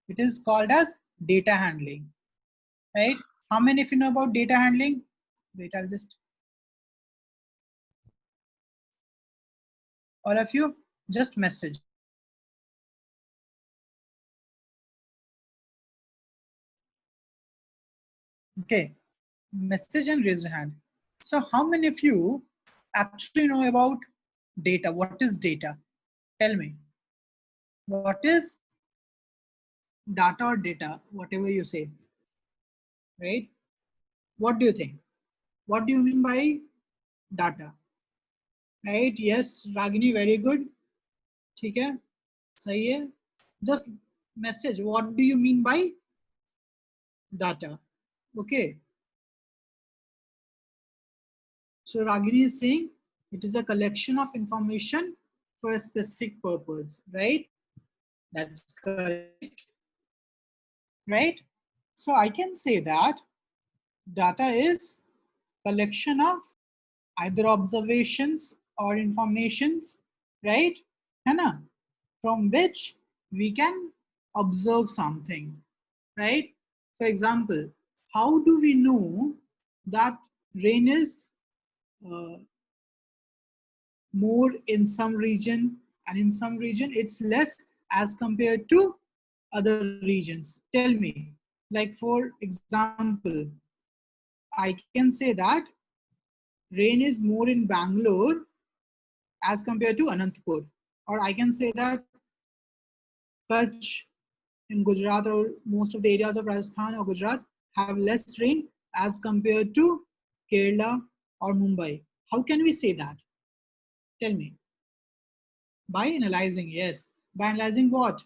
It is called as data handling, right? How many of you know about data handling? Wait, I'll just, all of you, just message. Okay, message and raise your hand. So how many of you actually know about data? What is data? Tell me. What is data or data? Whatever you say, right? What do you think? What do you mean by data? Right? Yes, Ragini, very good. ठीक है, सही है. Just message. What do you mean by data? Okay. So Ragini is saying it is a collection of information for a specific purpose, right? That's correct, right? So I can say that data is collection of either observations or informations, right? है ना? From which we can observe something, right? For example, how do we know that rain is uh, more in some region and in some region it's less as compared to other regions? Tell me. Like for example, I can say that rain is more in Bangalore as compared to Anantapur, or I can say that Kutch in Gujarat or most of the areas of Rajasthan or Gujarat have less rain as compared to Kerala or Mumbai. How can we say that? Tell me. By analyzing, yes. By analyzing what?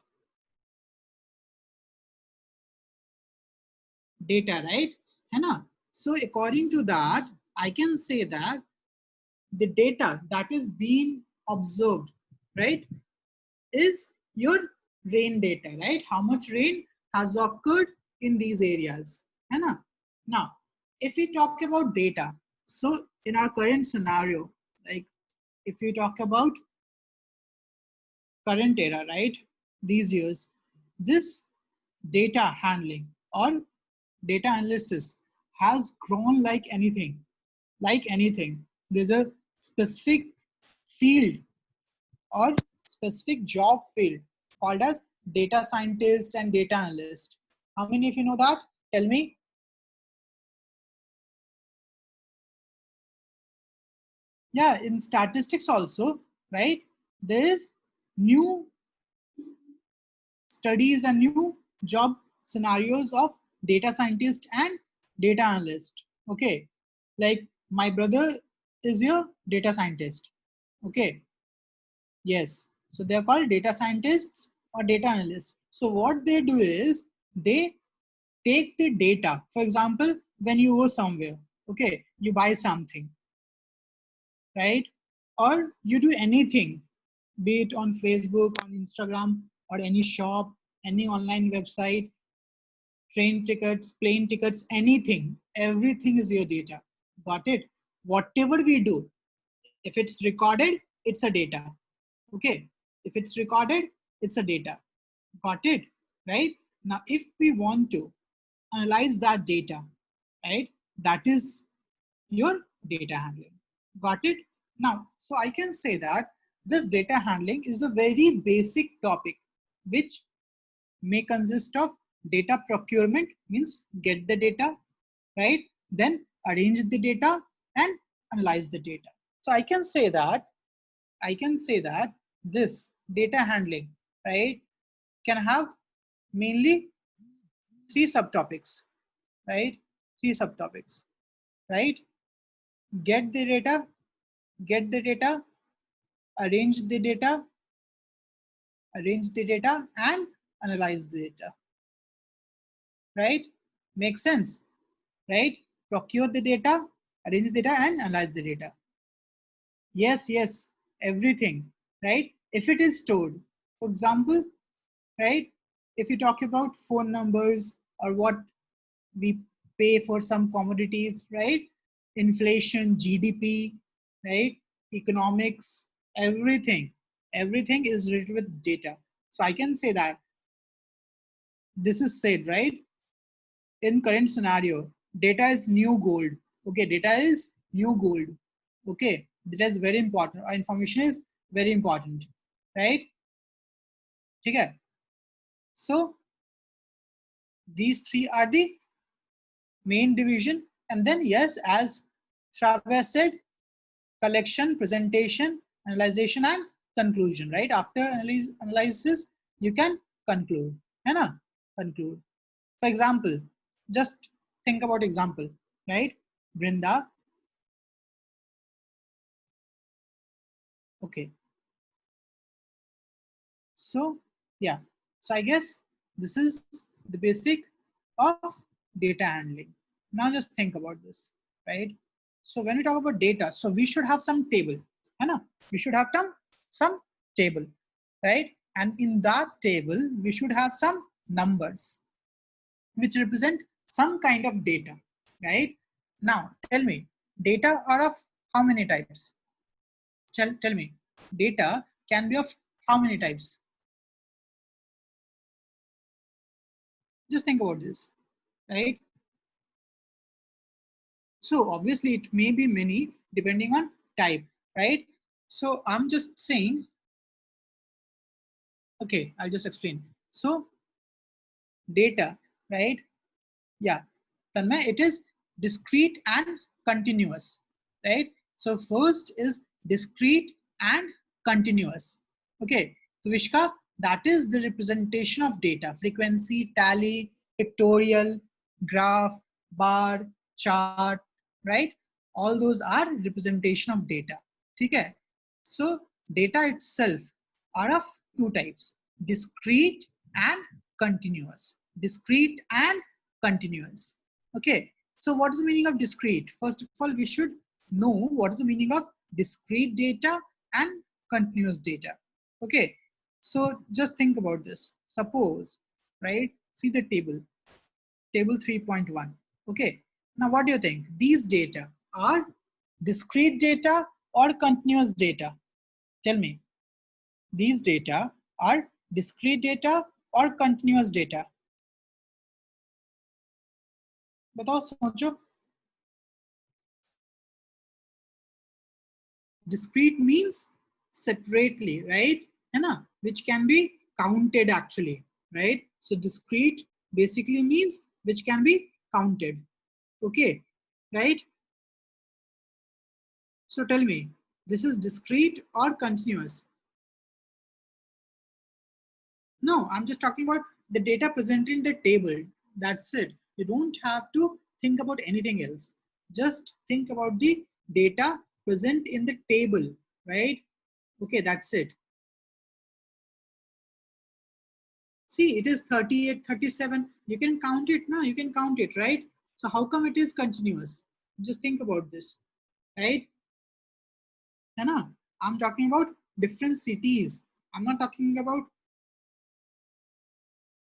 Data, right? है ना? So according to that, I can say that the data that is being observed, right, is your rain data, right? How much rain has occurred in these areas, है ना? Now, if we talk about data, so in our current scenario, like if we talk about current era, right? These years, this data handling or data analysis has grown like anything, like anything. There's a specific field or specific job field called as data scientist and data analyst. How many of you know that? Tell me. Yeah, in statistics also, right? There is new studies and new job scenarios of data scientist and data analyst. Okay, like my brother is a data scientist. Okay, yes, so they're called data scientists or data analysts. So what they do is they take the data. For example, when you go somewhere, okay, you buy something, right? Or you do anything, be it on Facebook, on Instagram, or any shop, any online website, train tickets, plane tickets, anything, everything is your data. Got it? Whatever we do, if it's recorded, it's a data. Okay. If it's recorded, it's a data. Got it? Right? Now, if we want to analyze that data, right, that is your data handling. Got it? Now, so I can say that this data handling is a very basic topic which may consist of data procurement, means get the data, right? Then arrange the data and analyze the data. So I can say that this data handling, right, can have mainly three subtopics, right? Three subtopics, right? Get the data, get the data, arrange the data, arrange the data, and analyze the data, right? Makes sense, right? Procure the data, arrange the data, and analyze the data. Yes, yes, everything, right? If it is stored, for example, right? If you talk about phone numbers or what we pay for some commodities, right? Inflation, GDP, right? Economics, everything, everything is related with data. So I can say that this is said, right? In current scenario, data is new gold. Okay, data is new gold. Okay, that is very important. Our information is very important, right? Okay, so these three are the main division. And then yes, as Shravya said, collection, presentation, analyzation, and conclusion, right? After analysis, you can conclude, है ना? Conclude. For example, just think about example, right? Brinda. Okay. So yeah, so I guess this is the basic of data handling. Now just think about this, right? So when we talk about data, so we should have some table, है ना? We should have some table, right? And in that table, we should have some numbers which represent some kind of data, right? Now tell me, data are of how many types? Tell me, data can be of how many types? Just think about this, right? So obviously it may be many depending on type, right? So I'm just saying, okay, I'll just explain. So data, right? Yeah, Tanmay, it is discrete and continuous, right? So first is discrete and continuous. Okay, so Vishka, that is the representation of data: frequency, tally, pictorial, graph, bar, chart, right? All those are representation of data. Okay, so data itself are of two types: discrete and continuous. Discrete and continuous. Okay, so what is the meaning of discrete? First of all, we should know what is the meaning of discrete data and continuous data. Okay, so just think about this. Suppose, right, see the table 3.1. Okay, now what do you think? These data are discrete data or continuous data? Tell me, these data are discrete data or continuous data? बताओ सोचो. Discrete means separately, right? है ना? Which can be counted actually, right? So discrete basically means which can be counted. Okay, right? So tell me, this is discrete or continuous? No, I'm just talking about the data presented in the table. That's it. You don't have to think about anything else. Just think about the data present in the table, right? Okay, that's it. See, it is 38, 37. You can count it now. You can count it, right? So how come it is continuous? Just think about this, right? Hana, I'm talking about different cities. I'm not talking about,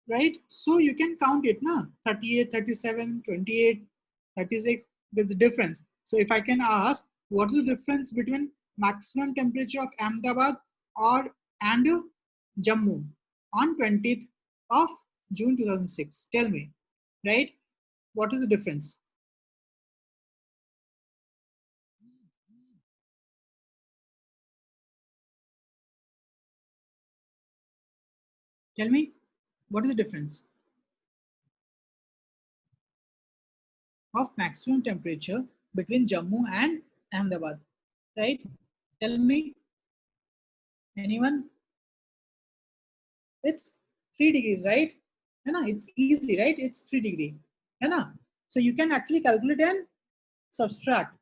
right? So you can count it now. 38, 37, 28, 36. There's a difference. So if I can ask, what is the difference between maximum temperature of Ahmedabad and Jammu on 20th of June 2006? Tell me, right? What is the difference? Tell me, what is the difference of maximum temperature between Jammu and Ahmedabad, right? Tell me, anyone? It's 3 degrees, right? It's easy, right? It's 3 degree. So you can actually calculate and subtract.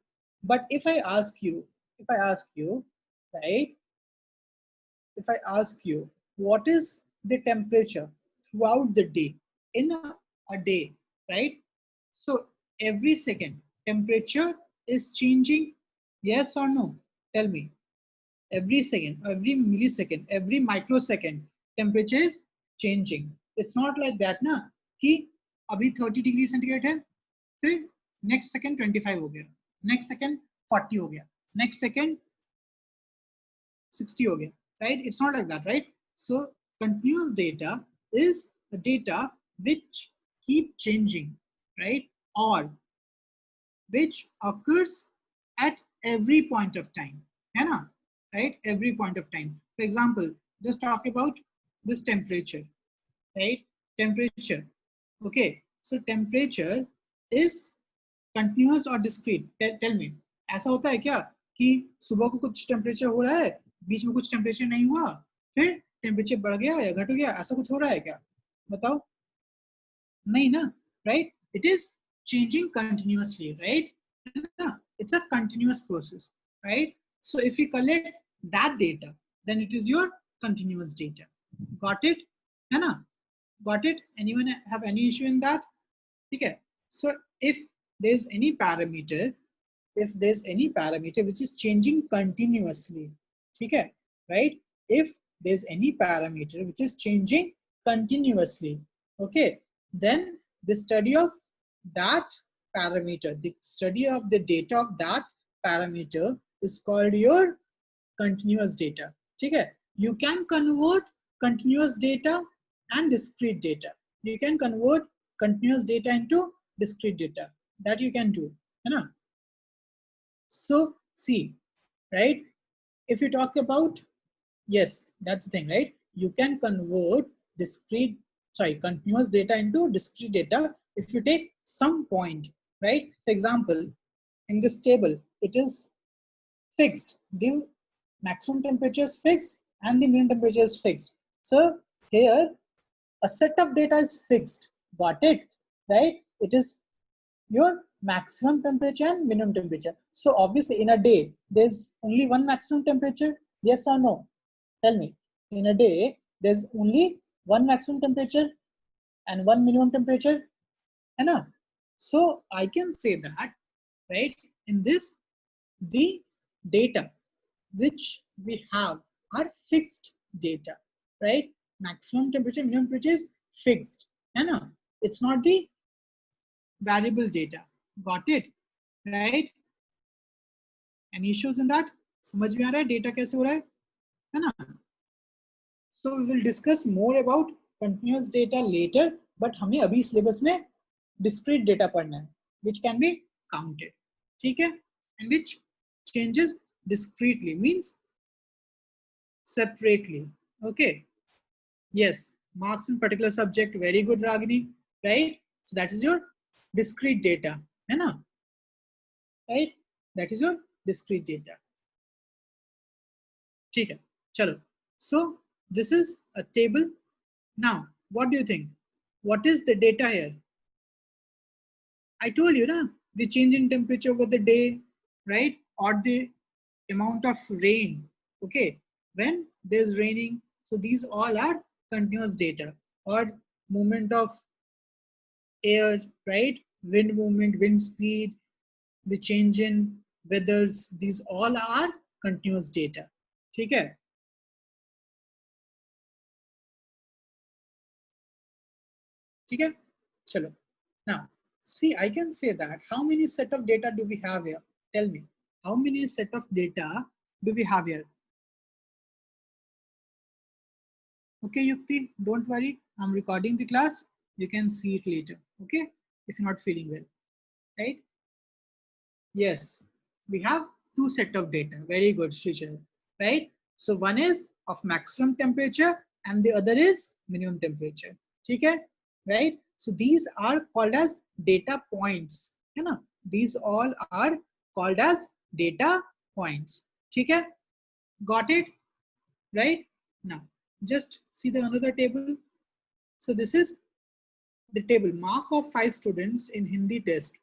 But if I ask you, right? If I ask you, what is the temperature throughout the day in a day, right? So every second, temperature is changing, yes or no? Tell me. Every second, every millisecond, every microsecond, temperature is changing. It's not like that ना कि अभी 30 degree centigrade है, फिर next second 25 हो गया, next second 40 हो गया, next second 60 हो गया, right? It's not like that, right? So continuous data is the data which keep changing, right? Or which occurs at every point of time, है ना? Right? Every point of time. For example, just talk about this temperature, right? Temperature. Okay. So temperature is continuous or discrete? Tell me. ऐसा होता है क्या कि सुबह को कुछ टेम्परेचर हो रहा है, बीच में कुछ टेम्परेचर नहीं हुआ, फिर टेम्परेचर बढ़ गया या घट गया, ऐसा कुछ हो रहा है क्या? बताओ. नहीं ना, right? It is changing continuously, right? It's a continuous process, right? So if you collect that data, then it is your continuous data. Got it? है ना? Got it? Anyone have any issue in that? Okay. So if there's any parameter, which is changing continuously, okay, right? If there's any parameter which is changing continuously, okay, then the study of that parameter, the study of the data of that parameter is called your continuous data. Okay, you can convert continuous data and discrete data. You can convert continuous data into discrete data. That you can do. So see, right? If you talk about, yes, that's the thing, right? You can convert continuous data into discrete data if you take some point, right? For example, in this table, it is fixed. The maximum temperature is fixed and the minimum temperature is fixed. So here, a set of data is fixed. Got it, right? It is your maximum temperature and minimum temperature. So obviously in a day, there's only one maximum temperature, yes or no? Tell me, in a day, there's only one maximum temperature and one minimum temperature, enough. So I can say that, right, in this, the data which we have are fixed data, right? Maximum temperature, minimum temperature is fixed, enough. It's not the variable data. Got it, right? Any issues in that? समझ में आ रहा है data कैसे हो रहा है ना? So we will discuss more about continuous data later, but हमें अभी syllabus में discrete data पढ़ना है, which can be counted, ठीक है? And which changes discretely, means separately. Okay. Yes, marks in particular subject, very good, Ragini, right? So that is your discrete data, है ना? Right? That is your discrete data. ठीक है, चलो. So this is a table. Now, what do you think? What is the data here? I told you, na, the change in temperature over the day, right? Or the amount of rain. Okay, when there's raining, so these all are continuous data. Or movement of air, right? Wind movement, wind speed, the change in weathers, these all are continuous data. ठीक है? ठीक है? चलो. Now, see, I can say that how many set of data do we have here? Tell me, how many set of data do we have here? Okay, Yukti, don't worry. I'm recording the class. You can see it later. Okay, if you're not feeling well, right? Yes, we have two set of data. Very good, Srichal. Right? So one is of maximum temperature and the other is minimum temperature. Okay, right? So these are called as data points. You know, these all are called as data points. Okay, got it? Right? Now, just see the another table. So this is the table. Mark of 5 students in Hindi test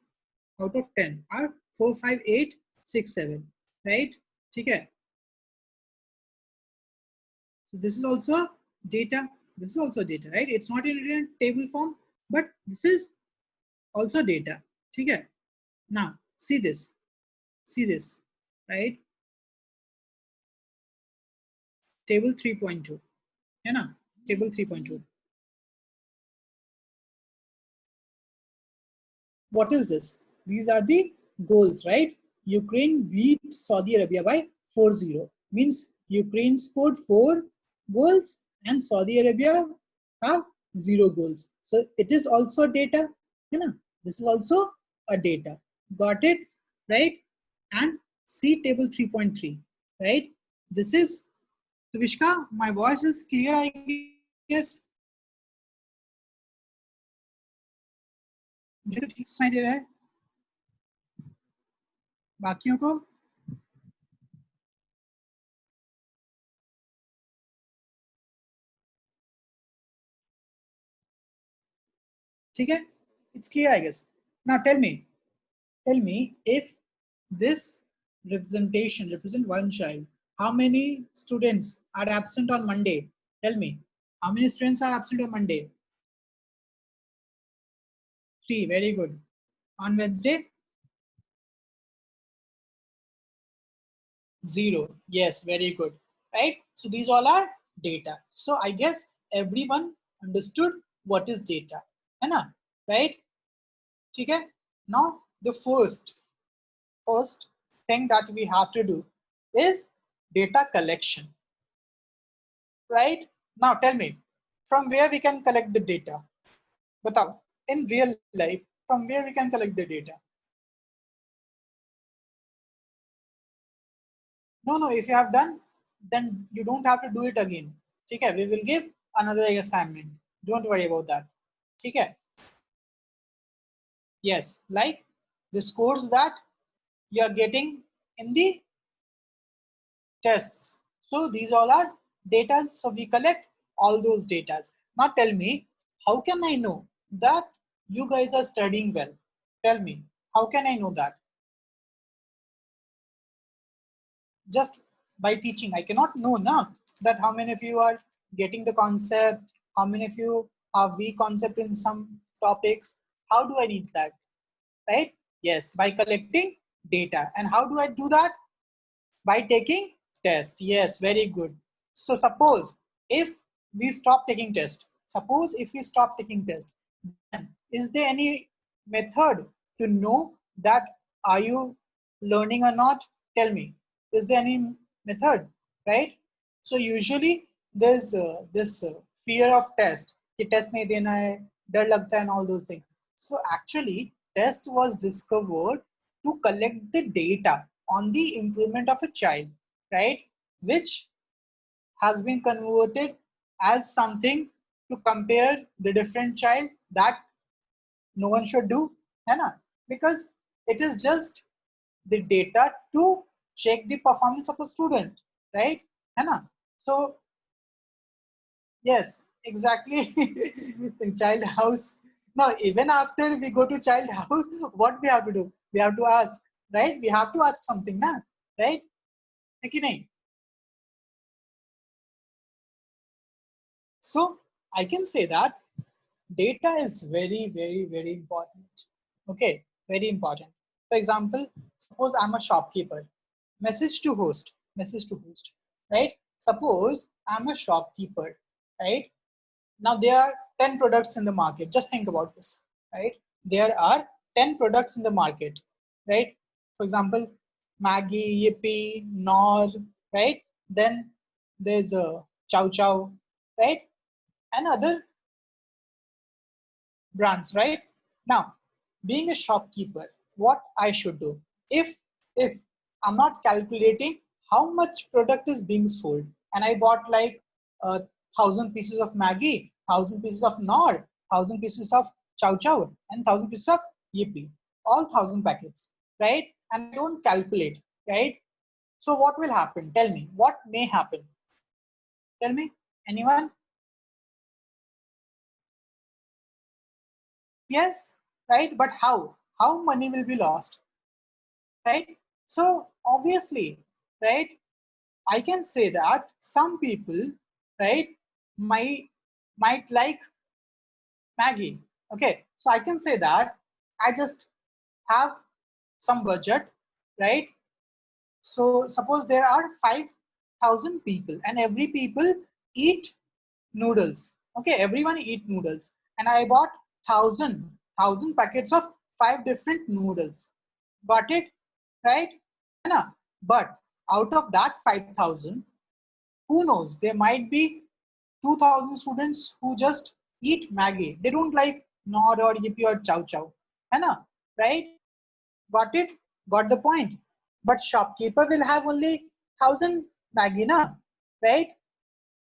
out of 10 are 4, 5, 8, 6, 7, right? Okay. So this is also data. This is also data, right? It's not in a table form, but this is also data. Okay. Now see this, right? Table 3.2, है ना? Table 3.2. What is this? These are the goals, right? Ukraine beat Saudi Arabia by 4-0. Means Ukraine scored 4 goals and Saudi Arabia have zero goals. So it is also a data, you know, this is also a data. Got it? Right? And see table 3.3, right? This is, Vishka, my voice is clear, I guess. मुझे तो ठीक सुनाई दे रहा है, बाकियों को? ठीक है? It's clear, I guess. Now tell me if this representation represent one child, how many students are absent on Monday? Tell me, how many students are absent on Monday? 3, very good. On Wednesday? 0. Yes, very good. Right? So these all are data. So I guess everyone understood what is data. है ना? Right? ठीक है? Now the first thing that we have to do is data collection. Right? Now tell me, from where we can collect the data? Batao, in real life, from where we can collect the data? No, if you have done, then you don't have to do it again. Okay, we will give another assignment. Don't worry about that. Okay. Yes, like the scores that you are getting in the tests. So these all are data. So we collect all those data. Now tell me, how can I know that you guys are studying well? Tell me, how can I know that? Just by teaching. I cannot know now that how many of you are getting the concept, how many of you are weak concept in some topics. How do I need that? Right? Yes, by collecting data. And how do I do that? By taking test. Yes, very good. So suppose if we stop taking test, then is there any method to know that are you learning or not? Tell me, is there any method, right? So usually there's this fear of test, कि test नहीं देना है, डर लगता है and all those things. So actually test was discovered to collect the data on the improvement of a child, right? Which has been converted as something to compare the different child that no one should do, है ना? Because it is just the data to check the performance of a student, right? है ना? So yes, exactly. The child house. Now, even after we go to child house, what we have to do? We have to ask, right? We have to ask something, na? Right? है कि नहीं? So I can say that data is very important. Okay, very important. For example, suppose I'm a shopkeeper. Message to host, right? Suppose I'm a shopkeeper, right? Now there are 10 products in the market. Just think about this, right? There are 10 products in the market, right? For example, Maggie, Yippee, Knorr, right? Then there's a Chow Chow, right? And other brands, right? Now, being a shopkeeper, what I should do? If I'm not calculating how much product is being sold, and I bought like 1,000 pieces of Maggie, 1,000 pieces of Knorr, 1,000 pieces of Chow Chow, and 1,000 pieces of Yippee, all 1,000 packets, right? And I don't calculate, right? So what will happen? Tell me, what may happen? Tell me, anyone? Yes, right? But how? How money will be lost, right? So obviously, right, I can say that some people, right, might like Maggie. Okay, so I can say that I just have some budget, right? So suppose there are 5,000 people and every people eat noodles. Okay, everyone eat noodles, and I bought thousand packets of 5 different noodles. Got it, right? Anna? But out of that 5,000, who knows? There might be 2,000 students who just eat Maggie. They don't like Nod or Yippee or Chow Chow. है ना? Right? Got it? Got the point. But shopkeeper will have only 1,000 Maggie, na? Right?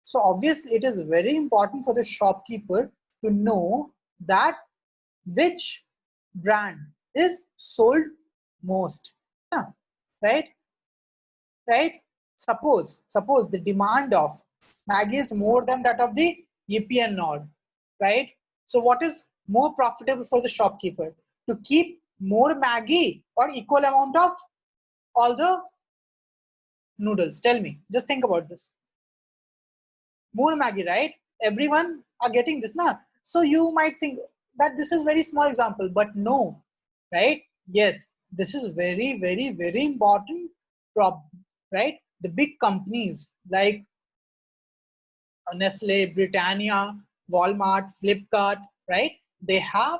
So obviously it is very important for the shopkeeper to know that which brand is sold most. Huh? Right? Right? Suppose the demand of Maggie is more than that of the Yippee and Nod. Right? So what is more profitable for the shopkeeper? To keep more Maggie or equal amount of all the noodles? Tell me. Just think about this. More Maggie, right? Everyone are getting this now. So you might think that this is very small example, but no, right? Yes, this is very important problem, right? The big companies like Nestle, Britannia, Walmart, Flipkart, right? They have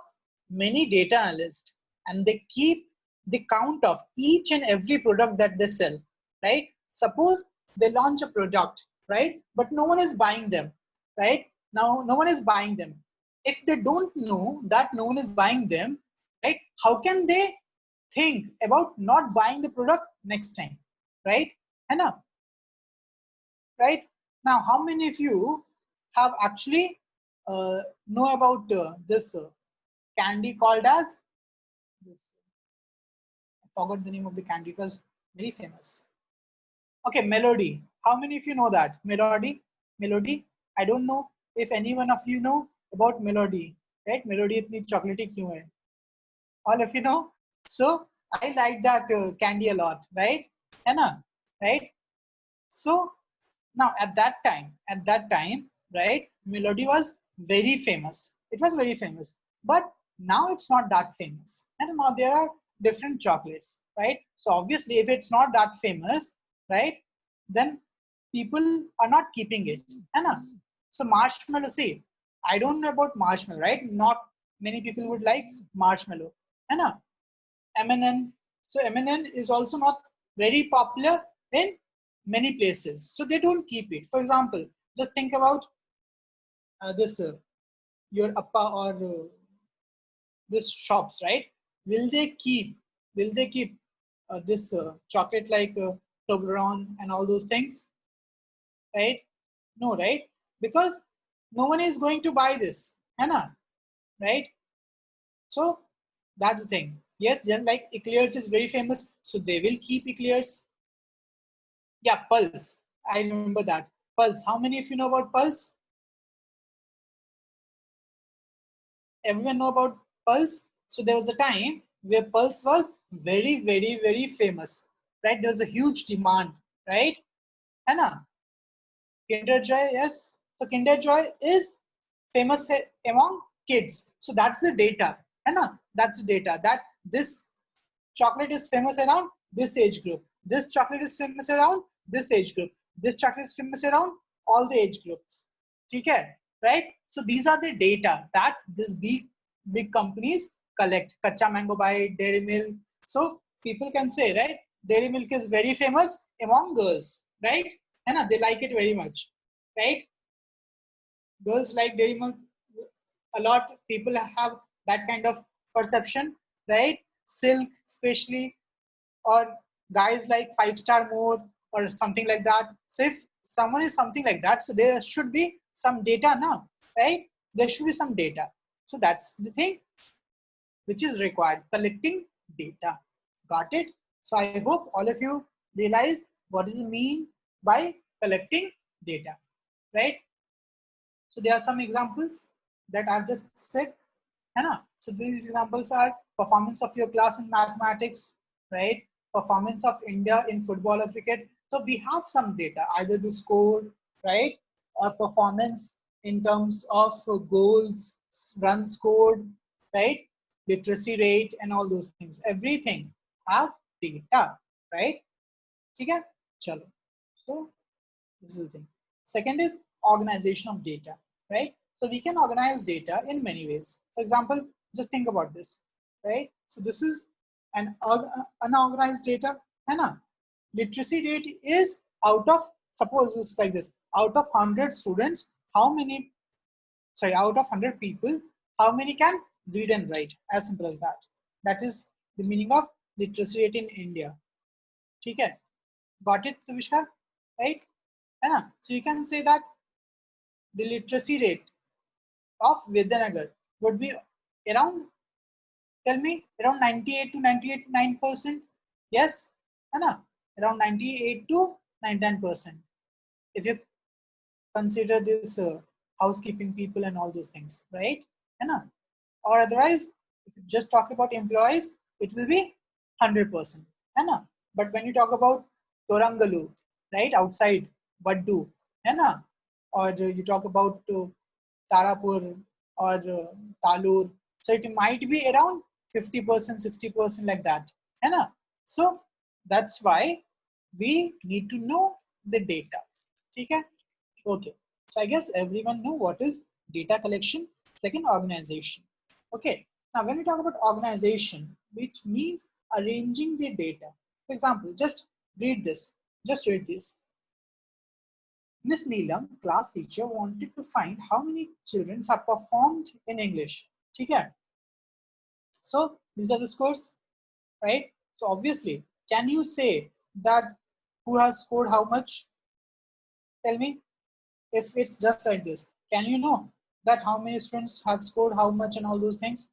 many data analysts and they keep the count of each and every product that they sell, right? Suppose they launch a product, right? But no one is buying them, right? Now, no one is buying them. If they don't know that no one is buying them, right? How can they think about not buying the product next time, right? Hannah, right? Now, how many of you have actually know about this candy called as this? I forgot the name of the candy. It was very famous. Okay, Melody. How many of you know that? Melody? Melody? I don't know if any one of you know about Melody, right? Melody itni chocolatey kyun hai? All of you know? So, I like that candy a lot, right? Anna, right? So, now at that time, right, Melody was very famous. It was very famous. But now it's not that famous. And now there are different chocolates, right? So obviously if it's not that famous, right, then people are not keeping it. Anna. So marshmallow, see, I don't know about marshmallow, right? Not many people would like marshmallow. Anna. M&N. So M&N is also not very popular in many places. So they don't keep it. For example, just think about this your appa or this shops, right? Will they keep? Will they keep this chocolate like Toblerone and all those things, right? No, right? Because no one is going to buy this, Hannah, right? So that's the thing. Yes, just like Eclairs is very famous, so they will keep Eclairs. Yeah, Pulse. I remember that. Pulse. How many of you know about Pulse? Everyone know about Pulse? So there was a time where Pulse was very famous, right? There was a huge demand, right? Anna, Kinder Joy, yes. So Kinder Joy is famous among kids. So that's the data, Anna. That's the data that this chocolate is famous around this age group. This chocolate is famous around this age group. This chocolate is famous around all the age groups. Okay, right? So these are the data that these big companies collect. Kacha Mango by Dairy Milk. So people can say, right? Dairy Milk is very famous among girls, right? And they like it very much, right? Girls like Dairy Milk a lot. People have that kind of perception, right? Silk, especially, or guys like 5 star more or something like that. So if someone is something like that, so there should be some data now, right? There should be some data. So that's the thing which is required, collecting data. Got it? So I hope all of you realize what does it mean by collecting data, right? So there are some examples that I've just said. So these examples are performance of your class in mathematics, right? Performance of India in football or cricket. So we have some data, either the score, right? Or performance in terms of goals, runs scored, right? Literacy rate and all those things. Everything have data, right? Okay? Chalo. So this is the thing. Second is organization of data, right? So we can organize data in many ways. For example, just think about this, right? So this is an unorganized data. Anna, literacy rate is out of, suppose it's like this, out of 100 students, how many sorry, out of 100 people, how many can read and write? As simple as that. That is the meaning of literacy rate in India. Okay, got it, Tavishka? Right? So you can say that the literacy rate of Vidyanagar would be around, tell me, around 98 to 98.9%. Yes, around 98 to 99%. If you consider this housekeeping people and all those things, right? Or otherwise, if you just talk about employees, it will be 100%. But when you talk about Torangalu, right, outside Vaddu, or you talk about Tarapur or Talur, so it might be around 50%, 60% like that. So that's why we need to know the data. Okay. Okay, so I guess everyone know what is data collection. Second, organization. Okay, now when we talk about organization, which means arranging the data. For example, just read this. Just read this. Miss Neelam, class teacher, wanted to find how many children have performed in English. Okay, so these are the scores, right? So obviously, can you say that who has scored how much? Tell me. If it's just like this, can you know that how many students have scored how much and all those things,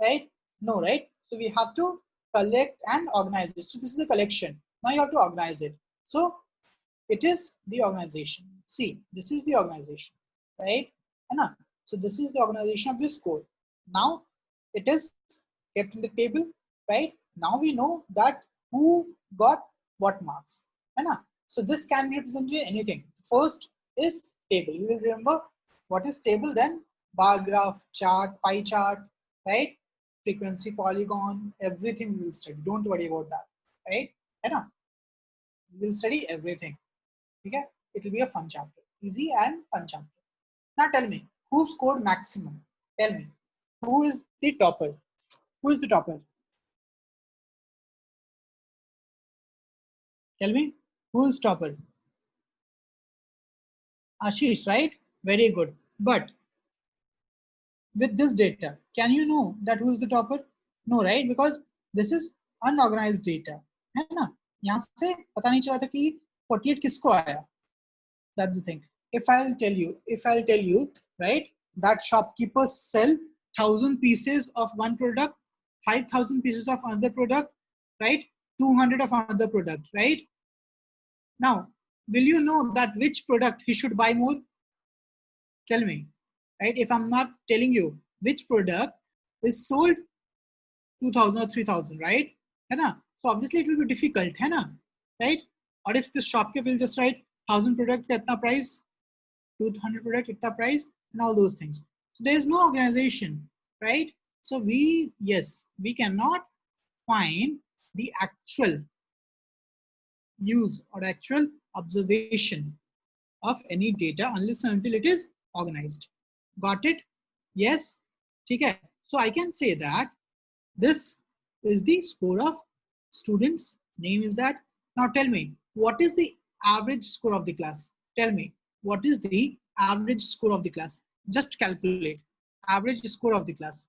right? No, right? So we have to collect and organize it. So this is the collection. Now you have to organize it. So it is the organization. See, this is the organization, right? So this is the organization of this score. Now it is kept in the table, right? Now we know that who got what marks. So this can be represented in anything. First is table. You will remember what is table then? Bar graph, chart, pie chart, right? Frequency, polygon, everything we will study. Don't worry about that, right? We will study everything. Okay? It will be a fun chapter. Easy and fun chapter. Now tell me, who scored maximum? Tell me, who is the topper? Who is the topper? Tell me, who is topper? Ashish, right? Very good. But with this data, can you know that who is the topper? No, right? Because this is unorganized data. है ना? यहाँ से पता नहीं चला था कि 48 किसको आया. That's the thing. If I'll tell you, right, that shopkeepers sell 1,000 pieces of one product, 5,000 pieces of another product, right? 200 of another product, right? Now, will you know that which product he should buy more? Tell me, right? If I'm not telling you which product is sold 2,000 or 3,000, right? So obviously it will be difficult, right? Or if the shopkeeper will just write 1,000 product at the price, 200 product at the price, and all those things. So there is no organization, right? So we cannot find the actual use or actual observation of any data unless and until it is organized. Got it? Yes. Okay. So I can say that this is the score of students. Name is that. Now tell me, what is the average score of the class? Tell me, what is the average score of the class? Just calculate average score of the class.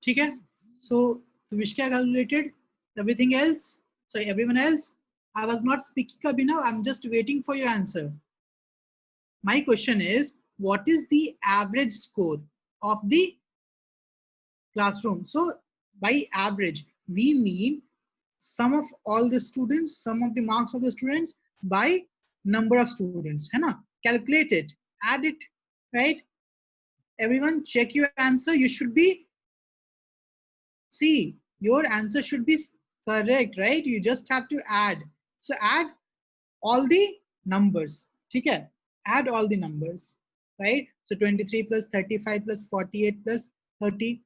Okay. So Vishka calculated everything else. So everyone else, I was not speaking Abhinav. I'm just waiting for your answer. My question is, what is the average score of the classroom? So by average, we mean sum of all the students, sum of the marks of the students by number of students, है ना? Calculate it, add it, right? Everyone check your answer. You should be, see, your answer should be correct, right? You just have to add. So add all the numbers, okay? Add all the numbers, right? So 23 plus 35 plus 48 plus 30,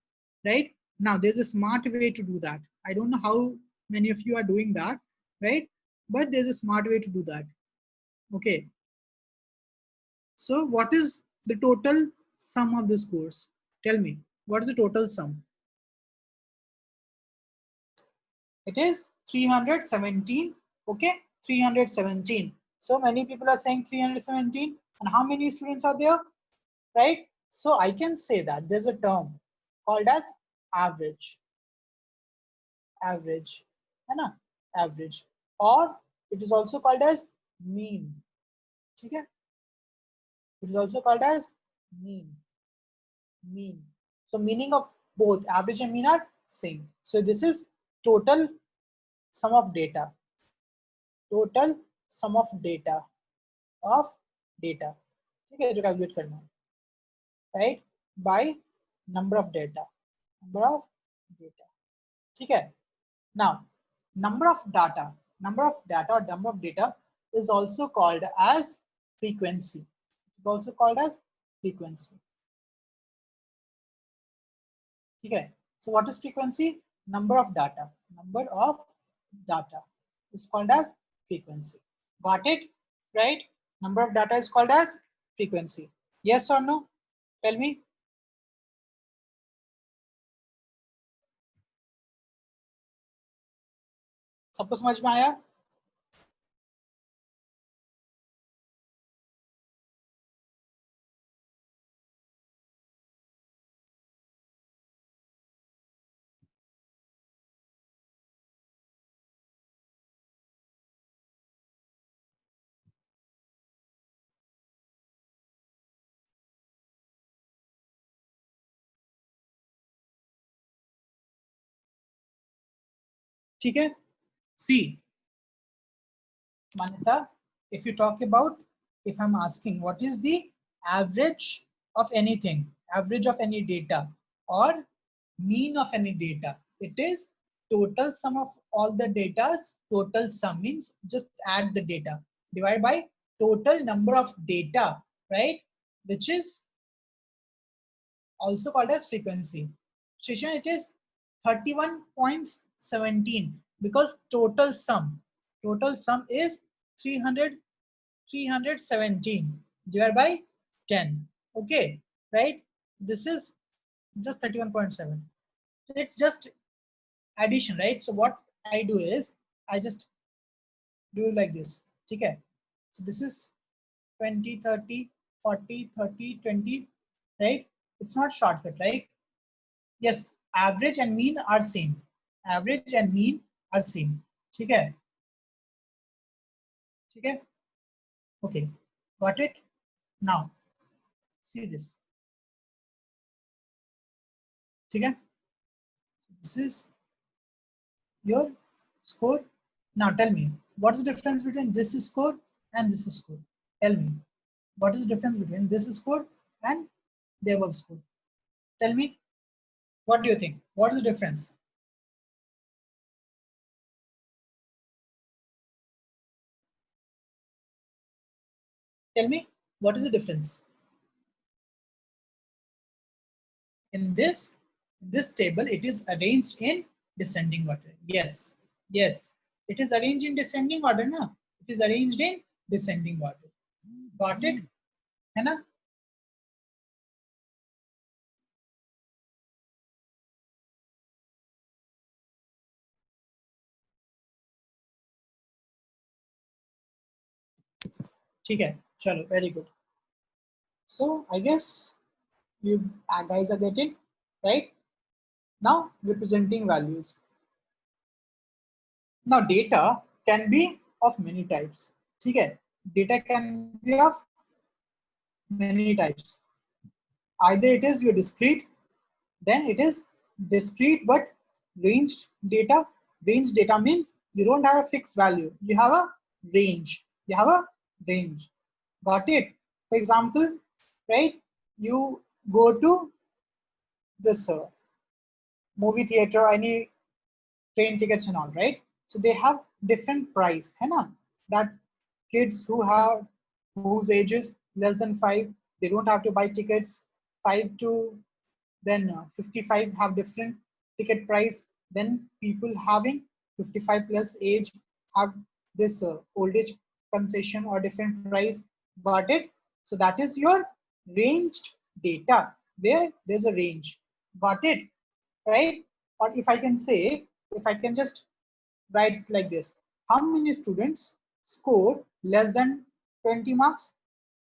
right? Now there's a smart way to do that. I don't know how many of you are doing that, right? But there's a smart way to do that. Okay. So what is the total sum of this course? Tell me, what is the total sum? It is 317. Okay, 317. So many people are saying 317. And how many students are there? Right? So I can say that there's a term called as average. Average. है average. Or it is also called as mean. Okay? It is also called as mean. Mean. So meaning of both average and mean are same. So this is total sum of data. Total sum of data ठीक है जो calculate करना है, right, by number of data ठीक है. Now number of data or number of data is also called as frequency. It is also called as frequency. ठीक है. So what is frequency? Number of data is called as frequency. Got it? Right? Number of data is called as frequency. Yes or no? Tell me. सबको समझ में आया? ठीक है. See, Manita, if you talk about, if I'm asking what is the average of anything, average of any data or mean of any data, it is total sum of all the data's total sum, means just add the data, divide by total number of data, right, which is also called as frequency. Shishan, it is 31.17 because total sum is 317 divided by 10. Okay, right? This is just 31.7. It's just addition, right? So what I do is I just do it like this. Okay. So this is 20, 30, 40, 30, 20, right? It's not shortcut, right? Yes, average and mean are same. Average and mean are same. ठीक है? ठीक है? Okay, got it? Now, see this. ठीक है? This is your score. Now tell me, what is the difference between this score and this score? Tell me, what is the difference between this score and the above score? Tell me, what do you think? What is the difference? Tell me, what is the difference? In this table, it is arranged in descending order. Yes, yes, it is arranged in descending order, na? It is arranged in descending order. Got it? है ना? ठीक है, चलो, very good. So I guess you guys are getting, right? Now representing values. Now data can be of many types. ठीक है? Data can be of many types. Either it is your discrete, then it is discrete but ranged data. Ranged data means you don't have a fixed value. You have a range. You have a range. Got it? For example, right? You go to this movie theater, any train tickets and all, right? So they have different price, है ना? That kids whose age is less than 5, they don't have to buy tickets. 5 to then 55 have different ticket price. Then people having 55 plus age have this old age concession or different price. Got it? So that is your ranged data where there's a range. Got it? Right? Or if I can say, if I can just write like this, how many students score less than 20 marks,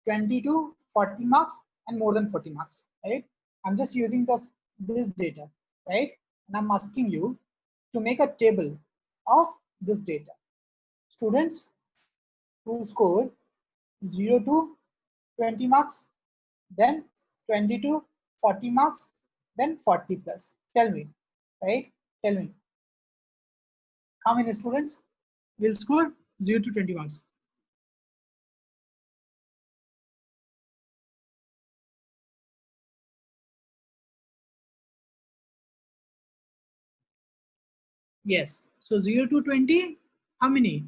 20 to 40 marks, and more than 40 marks, right? I'm just using this data, right? And I'm asking you to make a table of this data. Students who score 0 to 20 marks, then 20 to 40 marks, then 40 plus. Tell me, right? Tell me, how many students will score 0 to 20 marks? Yes. So 0 to 20, how many?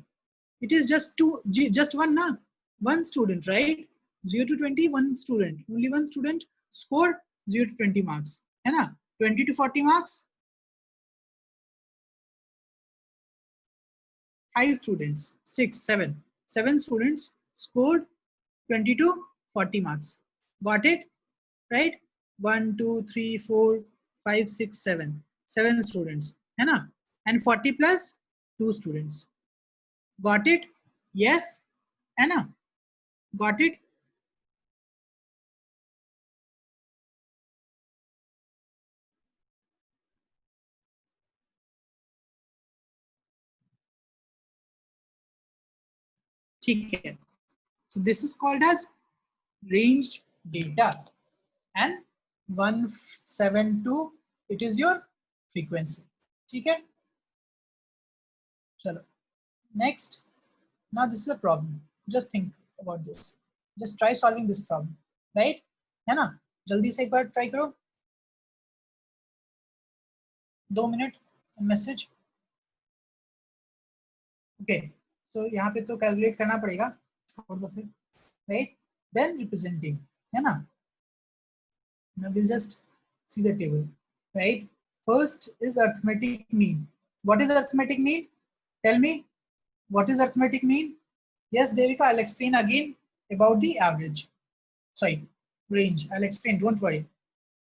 It is just just one, na? One student, right? 0 to 20, one student. Only one student scored 0 to 20 marks. है ना? 20 to 40 marks, 5 students, 6, 7. 7 students scored 20 to 40 marks. Got it? Right? 1, 2, 3, 4, 5, 6, 7. 7 students. है ना? And 40 plus 2 students. Got it? Yes? है ना? Got it? ठीक है. So this is called as ranged data, and 172, it is your frequency. ठीक है? चलो. Next. Now this is a problem. Just think about this. Just try solving this problem. Right? है ना? जल्दी से एक बार try करो. 2 मिनट मैसेज. Okay. So यहाँ पे तो कैलकुलेट करना पड़ेगा. छोड़ दो फिर. Right? Then representing. है ना? Now we'll just see the table. Right? First is arithmetic mean. What is arithmetic mean? Tell me. What is arithmetic mean? Yes, Devika, I'll explain again about the average. Sorry, range. I'll explain, don't worry.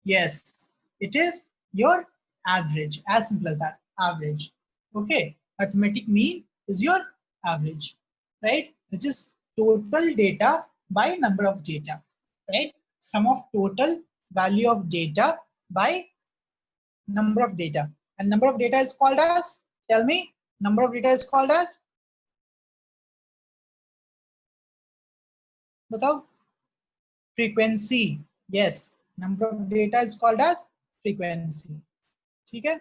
Yes, it is your average, as simple as that, average. Okay, arithmetic mean is your average, right? Which is total data by number of data, right? Sum of total value of data by number of data. And number of data is called as, tell me, number of data is called as, बताओ, frequency. Yes, number of data is called as frequency. ठीक है?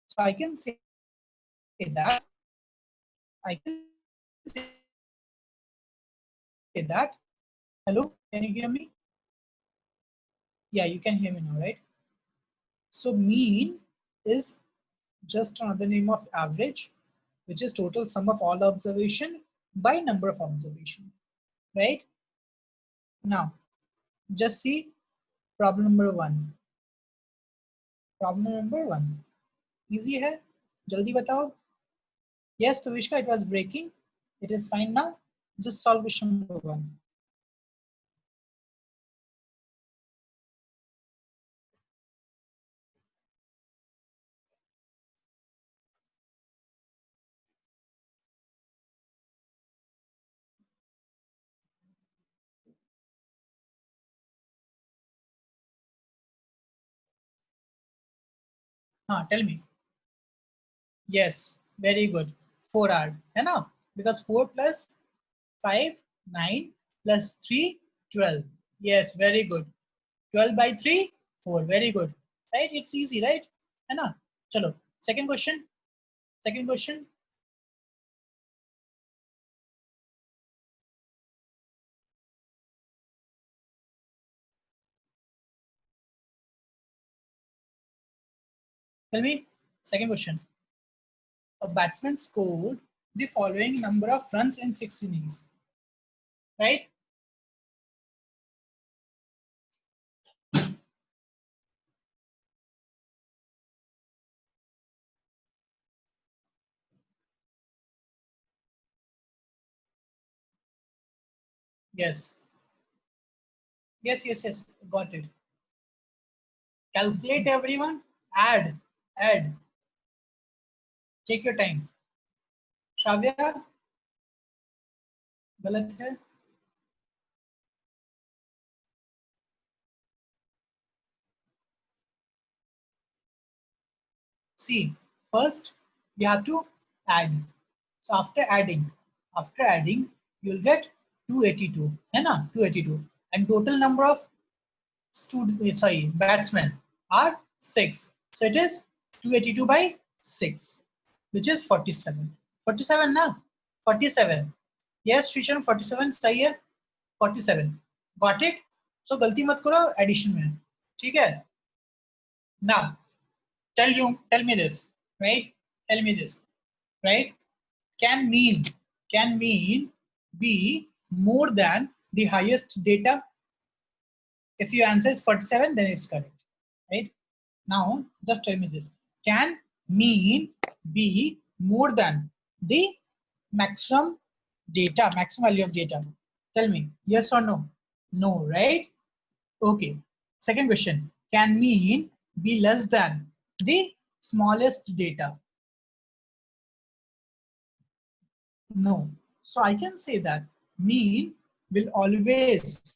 So I can say that, I can say that, hello, can you hear me? Yeah, you can hear me now, right? So mean is just another name of average, which is total sum of all observation by number of observation, right? Now, just see problem number 1. Problem number 1. Easy hai? Jaldi batao. Yes, Pavishka, it was breaking. It is fine now. Just solve question number 1. Tell me. Yes, very good. 4 hour, है ना? Because 4 plus 5, 9 plus 3, 12. Yes, very good. 12 by 3, 4. Very good. Right? It's easy, right? है ना? चलो. Second question. Second question. Tell me. Second question. A batsman scored the following number of runs in 6 innings. Right? Yes. Yes, yes, yes. Got it. Calculate everyone. Add. Add. Take your time. Shravya, गलत है. See, first you have to add. So after adding, you'll get 282. है ना? 282. And total number of batsmen are 6. So it is 282 by 6, which is 47. 47 na? 47. Yes, Shishan, 47 सही है. 47. Got it? So गलती मत करो addition में. ठीक है? Now, tell me this, right? Tell me this, right? Can mean be more than the highest data? If your answer is 47, then it's correct, right? Now, just tell me this. Can mean be more than the maximum value of data? Tell me, yes or no? No, right? Okay. Second question. Can mean be less than the smallest data? No. So I can say that mean will always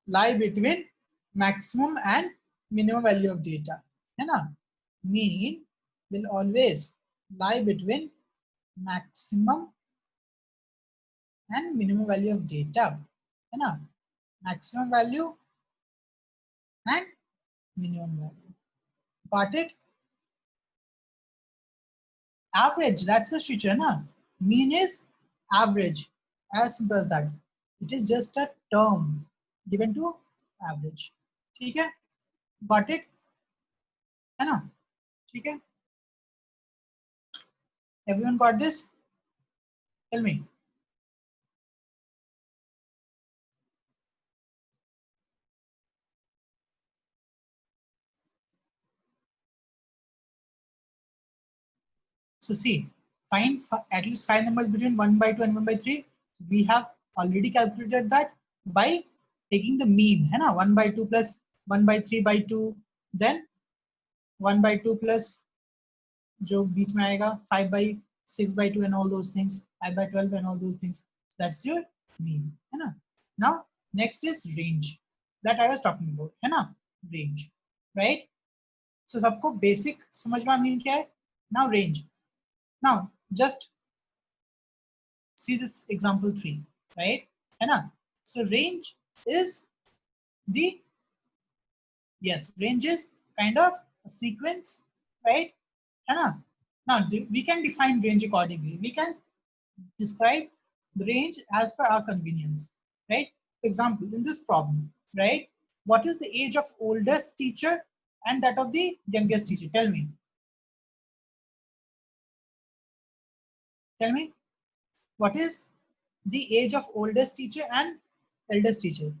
lie between maximum and minimum value of data. है ना? Mean will always lie between maximum and minimum value of data. है ना? Maximum value and minimum value. Got it? Average, that's the feature, na? Mean is average, as simple as that. It is just a term given to average. ठीक है? Got it? है ना? ठीक है? Everyone got this? Tell me. So see, find at least 5 numbers between 1 by 2 and 1 by 3. So we have already calculated that by taking the mean, है ना? 1 by 2 plus 1 by 3 by 2, then 1 by 2 plus जो बीच में आएगा 5 by 6 by 2 and all those things, 5 by 12 and all those things. So that's your mean, है ना? Now next is range that I was talking about, है ना? Range, right? So सबको basic समझ में mean क्या है? Now range. Now just see this example 3, right? है ना? So range is the, yes, range is kind of a sequence, right? है ना? Now we can define range accordingly. We can describe the range as per our convenience, right? For example, in this problem, right? What is the age of oldest teacher and that of the youngest teacher? Tell me. Tell me. What is the age of oldest teacher and eldest teacher?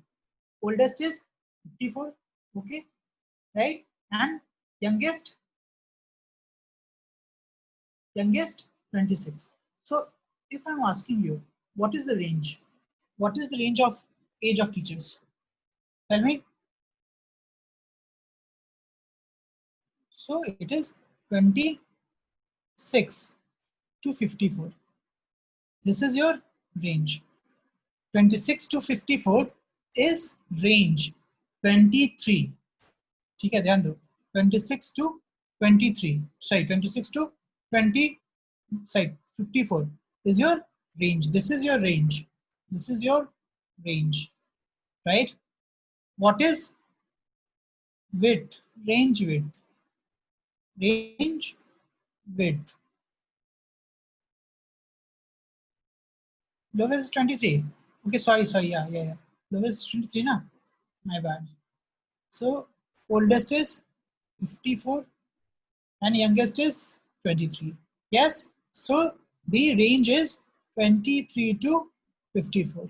Oldest is 54, okay, right? And youngest 26. So if I'm asking you, what is the range? What is the range of age of teachers? Tell me. So it is 26 to 54. This is your range. 26 to 54 is range. 23. ठीक है, ध्यान दो. 26 to 23. Sorry, 26 to 20. Sorry, 54 is your range. This is your range. This is your range. right? What is width? Range width. Range width. Lowest is 23. Okay, sorry. Yeah. Lowest is 23, na? My bad. So oldest is 54 and youngest is 23. Yes. So the range is 23 to 54.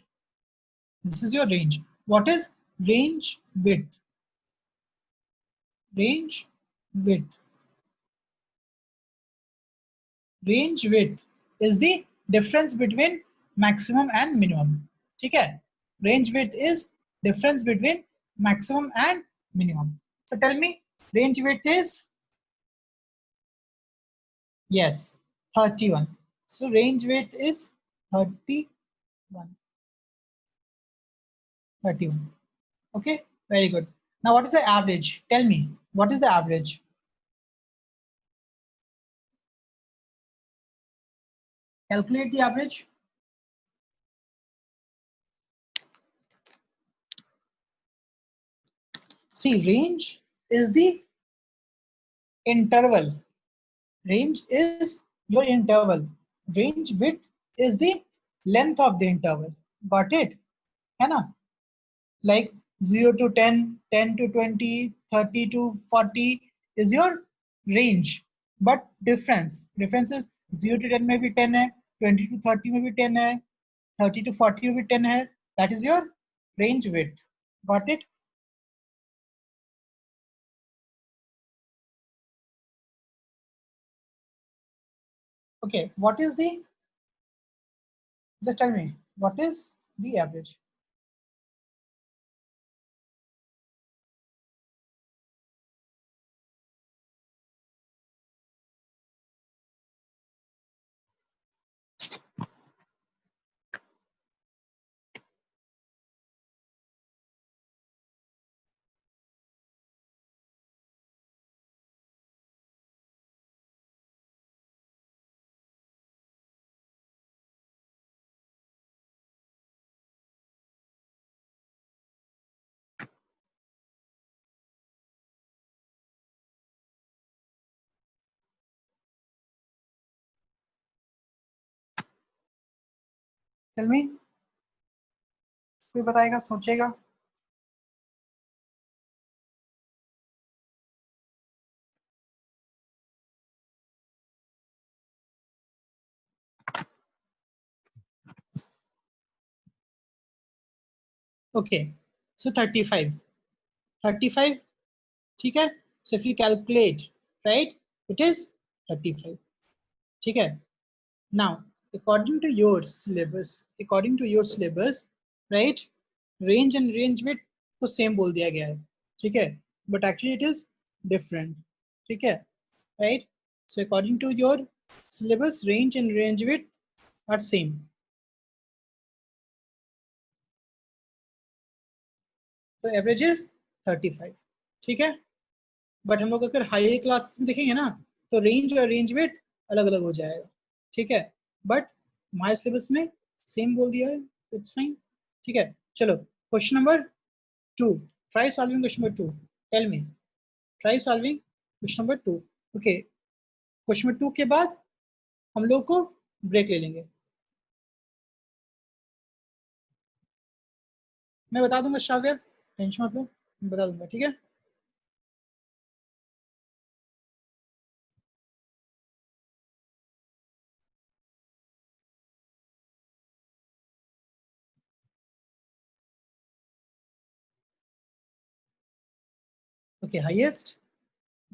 This is your range. What is range width? Range width. Range width is the difference between maximum and minimum. ठीक है? Range width is difference between maximum and minimum. So tell me, range width is, yes, 31. So range width is 31. 31. Okay, very good. Now what is the average? Tell me, what is the average? Calculate the average. See, range is the interval. Range is your interval. Range width is the length of the interval. Got it? है ना? Like 0 to 10, 10 to 20, 30 to 40 is your range. But difference is 0 to 10 maybe 10 hai, 20 to 30 maybe 10 hai, 30 to 40 maybe 10 hai. That is your range width. Got it? Okay, what is the, just tell me, what is the average? Tell me, कोई बताएगा, सोचेगा? Okay, so 35. 35, ठीक है? So if you calculate, right, it is 35. ठीक है? Now, according to your syllabus, right, range and range width को same बोल दिया गया है. ठीक है? But actually it is different. ठीक है? Right? So according to your syllabus, range and range width are same. तो एवरेज इज 35. ठीक है? बट हम लोग अगर हाई क्लास में देखेंगे ना, तो रेंज और रेंज वेट अलग अलग हो जाएगा. ठीक है? बट हमारे सिलेबस में सेम बोल दिया है, इट्स फाइन. ठीक है, चलो question number 2. Try solving question number 2. Tell me, try solving question number 2. Okay, question number 2 के बाद हम लोग को ब्रेक ले लेंगे. मैं बता दूंगा श्राव्य, टेंशन मत लो, मैं बता दूंगा. ठीक है? ओके, हाईएस्ट,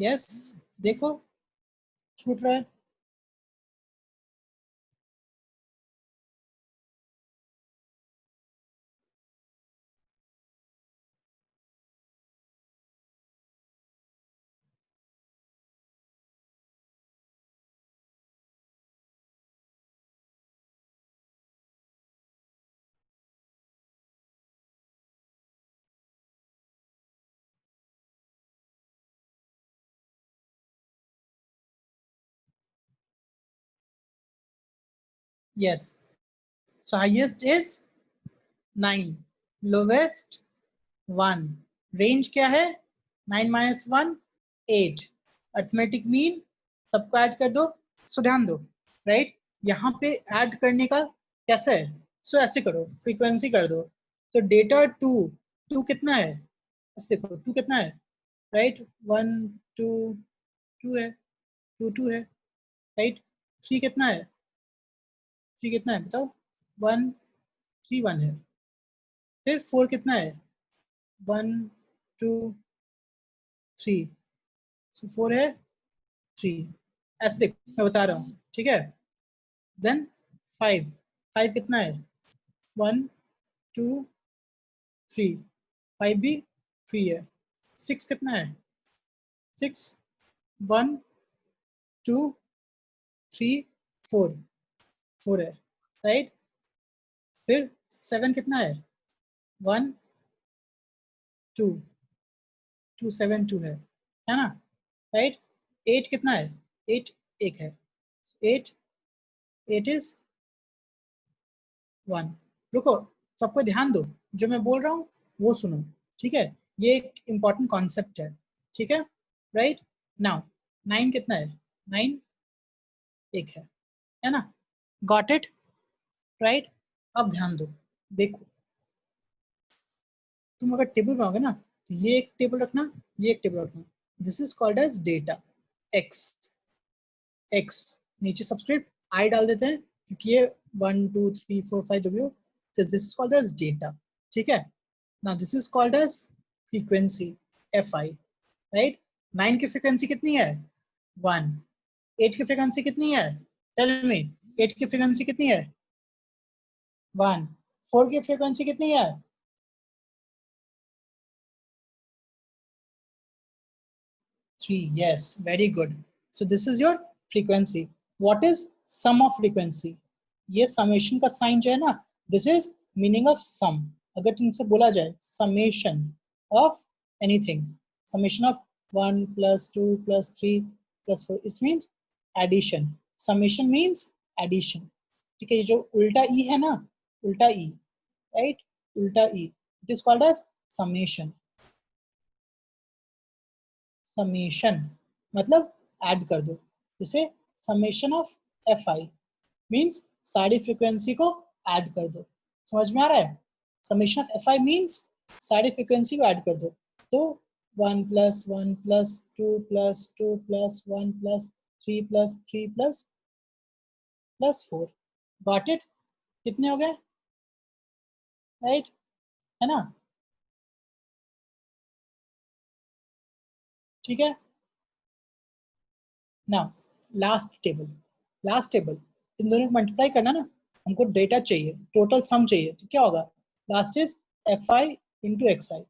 यस, देखो छूट रहा है. Yes. So highest is 9, lowest 1। Range क्या है? 9 माइनस 1 8। अर्थमेटिक मीन सबको ऐड कर दो। सो ध्यान दो, राइट? यहाँ पे ऐड करने का कैसे है? सो ऐसे करो, फ्रीक्वेंसी कर दो। तो डेटा 2 2 कितना है? ऐसे देखो 2 कितना है, राइट? 1 2 2 है, 2 2 है, राइट? 3 कितना है? 3 कितना है बताओ? 1 3 1 है। फिर 4 कितना है? 1 2 3। सो 4 है 3। ऐसे देख, मैं बता रहा हूँ, ठीक है? देन 5 5 कितना है? 1 2 3। 5 भी 3 है। 6 कितना है? 6 1 2 3 4 4 है, राइट? फिर 7 कितना है? 1 2 2 7 2 है ना, राइट? 8 कितना है? 8 एक है। 8 8 इज 1। रुको, सबको ध्यान दो, जो मैं बोल रहा हूँ वो सुनो, ठीक है? ये एक इंपॉर्टेंट कॉन्सेप्ट है, ठीक है? राइट नाउ 9 कितना है? 9 एक है ना? Got it, right? अब ध्यान दो, देखो, तुम अगर टेबल बनाओगे ना, तो ये एक टेबल रखना, ये एक टेबल रखना। This is called as data x. X नीचे सबस्क्रिप्ट आई डाल देते हैं, क्योंकि ये 1 2 3 4 5 जो भी हो, तो this is called as data, ठीक है? Now this is called as frequency, f i, right? 9 की फ्रीक्वेंसी कितनी है? 1। 8 की फ्रीक्वेंसी कितनी है? टेल मी, 8 की फ्रीक्वेंसी कितनी है? 1। 4 की फ्रीक्वेंसी कितनी है? 3। Yes, very good. So this is your frequency. What is sum of frequency? ये summation का sign जो है ना, this is meaning of sum. अगर तुमसे बोला जाए summation of anything, summation of 1 plus 2 plus 3 plus 4, it means addition. Summation means addition. ठीक है? ये जो उल्टा e है ना, उल्टा e, right? उल्टा e, it is called as summation. Summation मतलब ऐड कर दो, जैसे summation of F I means सारी फ्रीक्वेंसी को ऐड कर दो। समझ में आ रहा है? Summation of F I means सारी फ्रीक्वेंसी को ऐड कर दो। तो 1 plus 1 plus 2 plus 2 plus 1 plus 3 plus 3 plus plus 4। Got it? कितने हो गए? राइट, है ना? ठीक है? नाउ लास्ट टेबल इन दोनों को मल्टीप्लाई करना ना, हमको डेटा चाहिए, टोटल सम चाहिए, तो क्या होगा? Last is F I into X I,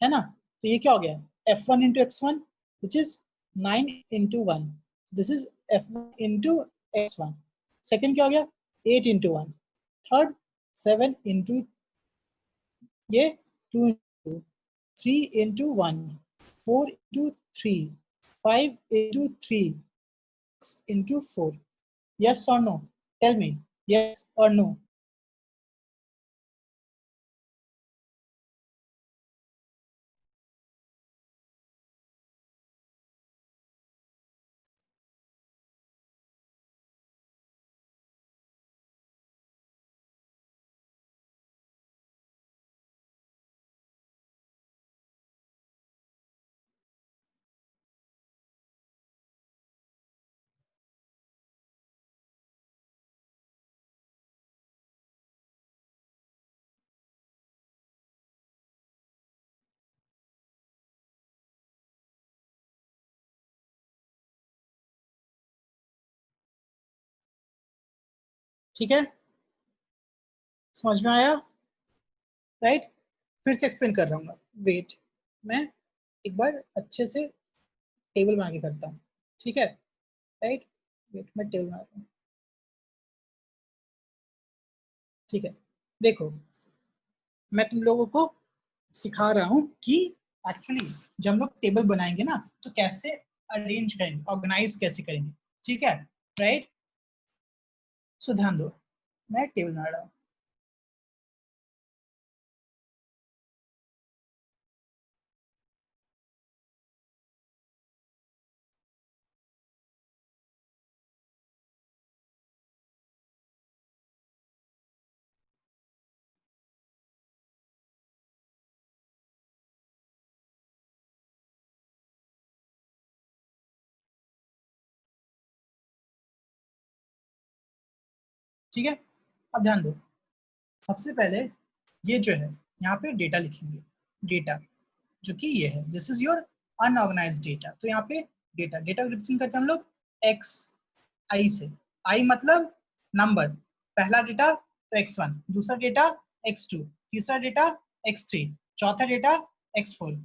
है ना? तो ये क्या हो गया? F one into X one which is 9 into 1। This is F one into X one. Second क्या हो गया? 8 इंटू 1। थर्ड 7 इंटू ये 2 into 3 into 1, 4 into 3, 5 into 3, into 4. Yes or no? Tell me. Yes or no? ठीक है? समझ में आया? Right? फिर से एक्सप्लेन कर रहा हूँ। वेट, मैं एक बार अच्छे से टेबल बना के करता हूँ, ठीक है? राइट, वेट, मैं टेबल बनाता हूँ, ठीक है? देखो, मैं तुम लोगों को सिखा रहा हूँ कि एक्चुअली जब हम लोग टेबल बनाएंगे ना, तो कैसे अरेंज करेंगे, ऑर्गेनाइज कैसे करेंगे, ठीक है? राइट? सो ध्यान दो, मैं टेबल बना रहा हूँ। ठीक है, अब ध्यान दो, सबसे पहले ये जो है यहाँ पे डेटा लिखेंगे, डेटा जो कि ये है, this is your unorganised data. तो यहाँ पे डेटा, डेटा रिप्रेजेंट करते हैं हम लोग एक्स आई से, आई मतलब नंबर, पहला डेटा तो x1, दूसरा डेटा x2, तीसरा डेटा x3, चौथा data x4।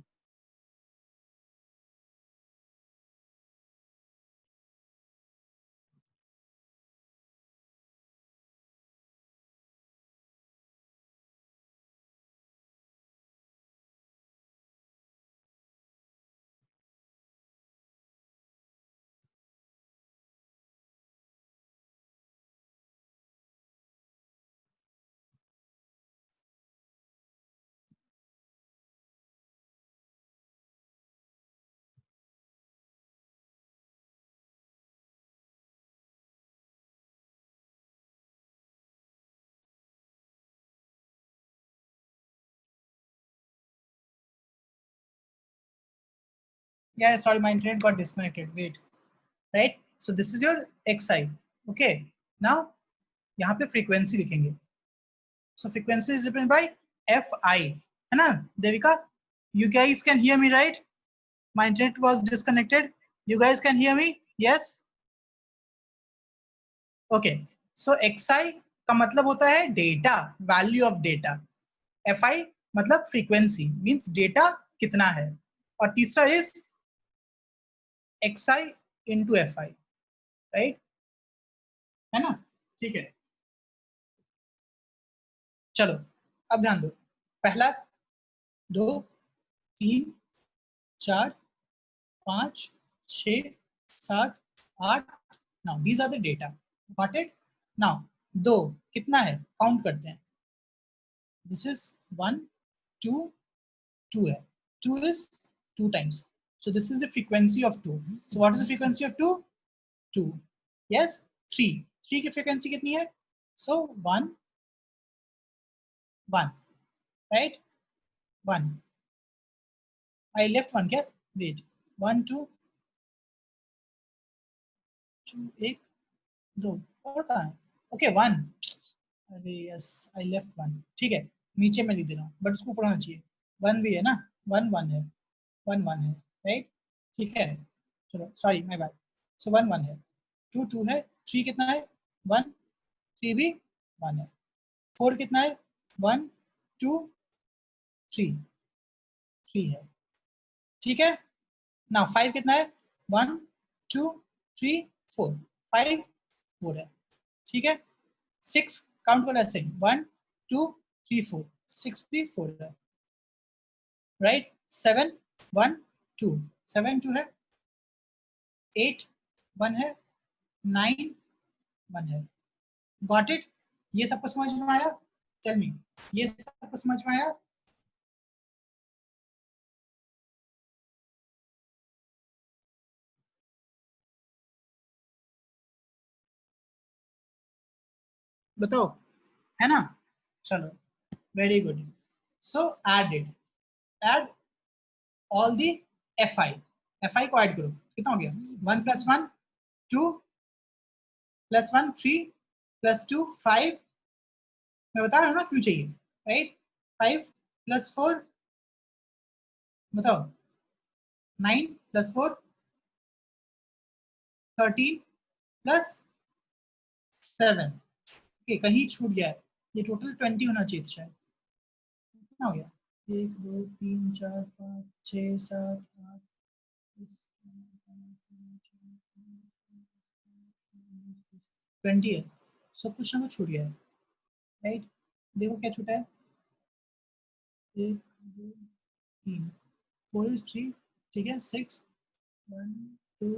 Yeah, sorry, my internet got disconnected. Wait, right? So this is your xi. Okay. Now यहाँ पे frequency लिखेंगे. So frequency is represented by fi. है ना? Devika, you guys can hear me, right? My internet was disconnected. You guys can hear me? Yes. Okay. So xi का मतलब होता है data, value of data. fi मतलब frequency, means data कितना है. और तीसरा is xi into fi, right, है ना? ठीक है, चलो अब ध्यान दो, पहला, दो, तीन, चार, पाँच, 6, 7, 8, now these are the data, got it? Now दो कितना है, काउंट करते हैं, दिस इज 1, 2, 2 है, 2 is 2 times, so this is the frequency of 2. So what is the frequency of 2? 2. Yes, 3, 3 की frequency कितनी है? So 1, 1, right, 1, I left 1 क्या, wait, 1, 2, 2, 1, 2 और कहाँ है? ओके 1, अरे यस आई लेफ्ट 1, ठीक है, नीचे में लिख दे रहा हूँ बट उसको ऊपर होना चाहिए, 1 भी है ना, 1 1 है, 1 1 है, राइट, ठीक है, चलो सॉरी माय बैड, सो 1 1 है, 2 2 है, 3 कितना है, 1, 3 भी 1 है, 4 कितना है, 1 2 3, 3 है, ठीक है, ना 5 कितना है, 1 2 3 4, 5 4 है, ठीक है, 6 काउंट करना ऐसे, 1 2 3 4, 6 भी 4 है, राइट, 7 1 2, 7 2 है, 8 1 है, 9 1 है, गॉट इट? ये सबको समझ में आया? टेल मी, ये सबको समझ में आया? बताओ, है ना? चलो, very good, so add it, add all the fi, fi को ऐड करो, कितना हो गया, 1 + 1 2 + 1 3 + 2 5, मैं बता रहा हूँ ना क्यों चाहिए, राइट, 5 + 4 बताओ, 9 + 4 13 + 7, ओके कहीं छूट गया है, ये टोटल 20 होना चाहिए शायद, कितना हो गया, 1 2 3 4 5 6 7 8 20 है, सब कुछ ना कुछ छूट गया है, राइट, देखो क्या छूटा है, 1 2 3 4 is 3, ठीक है, 6 1 2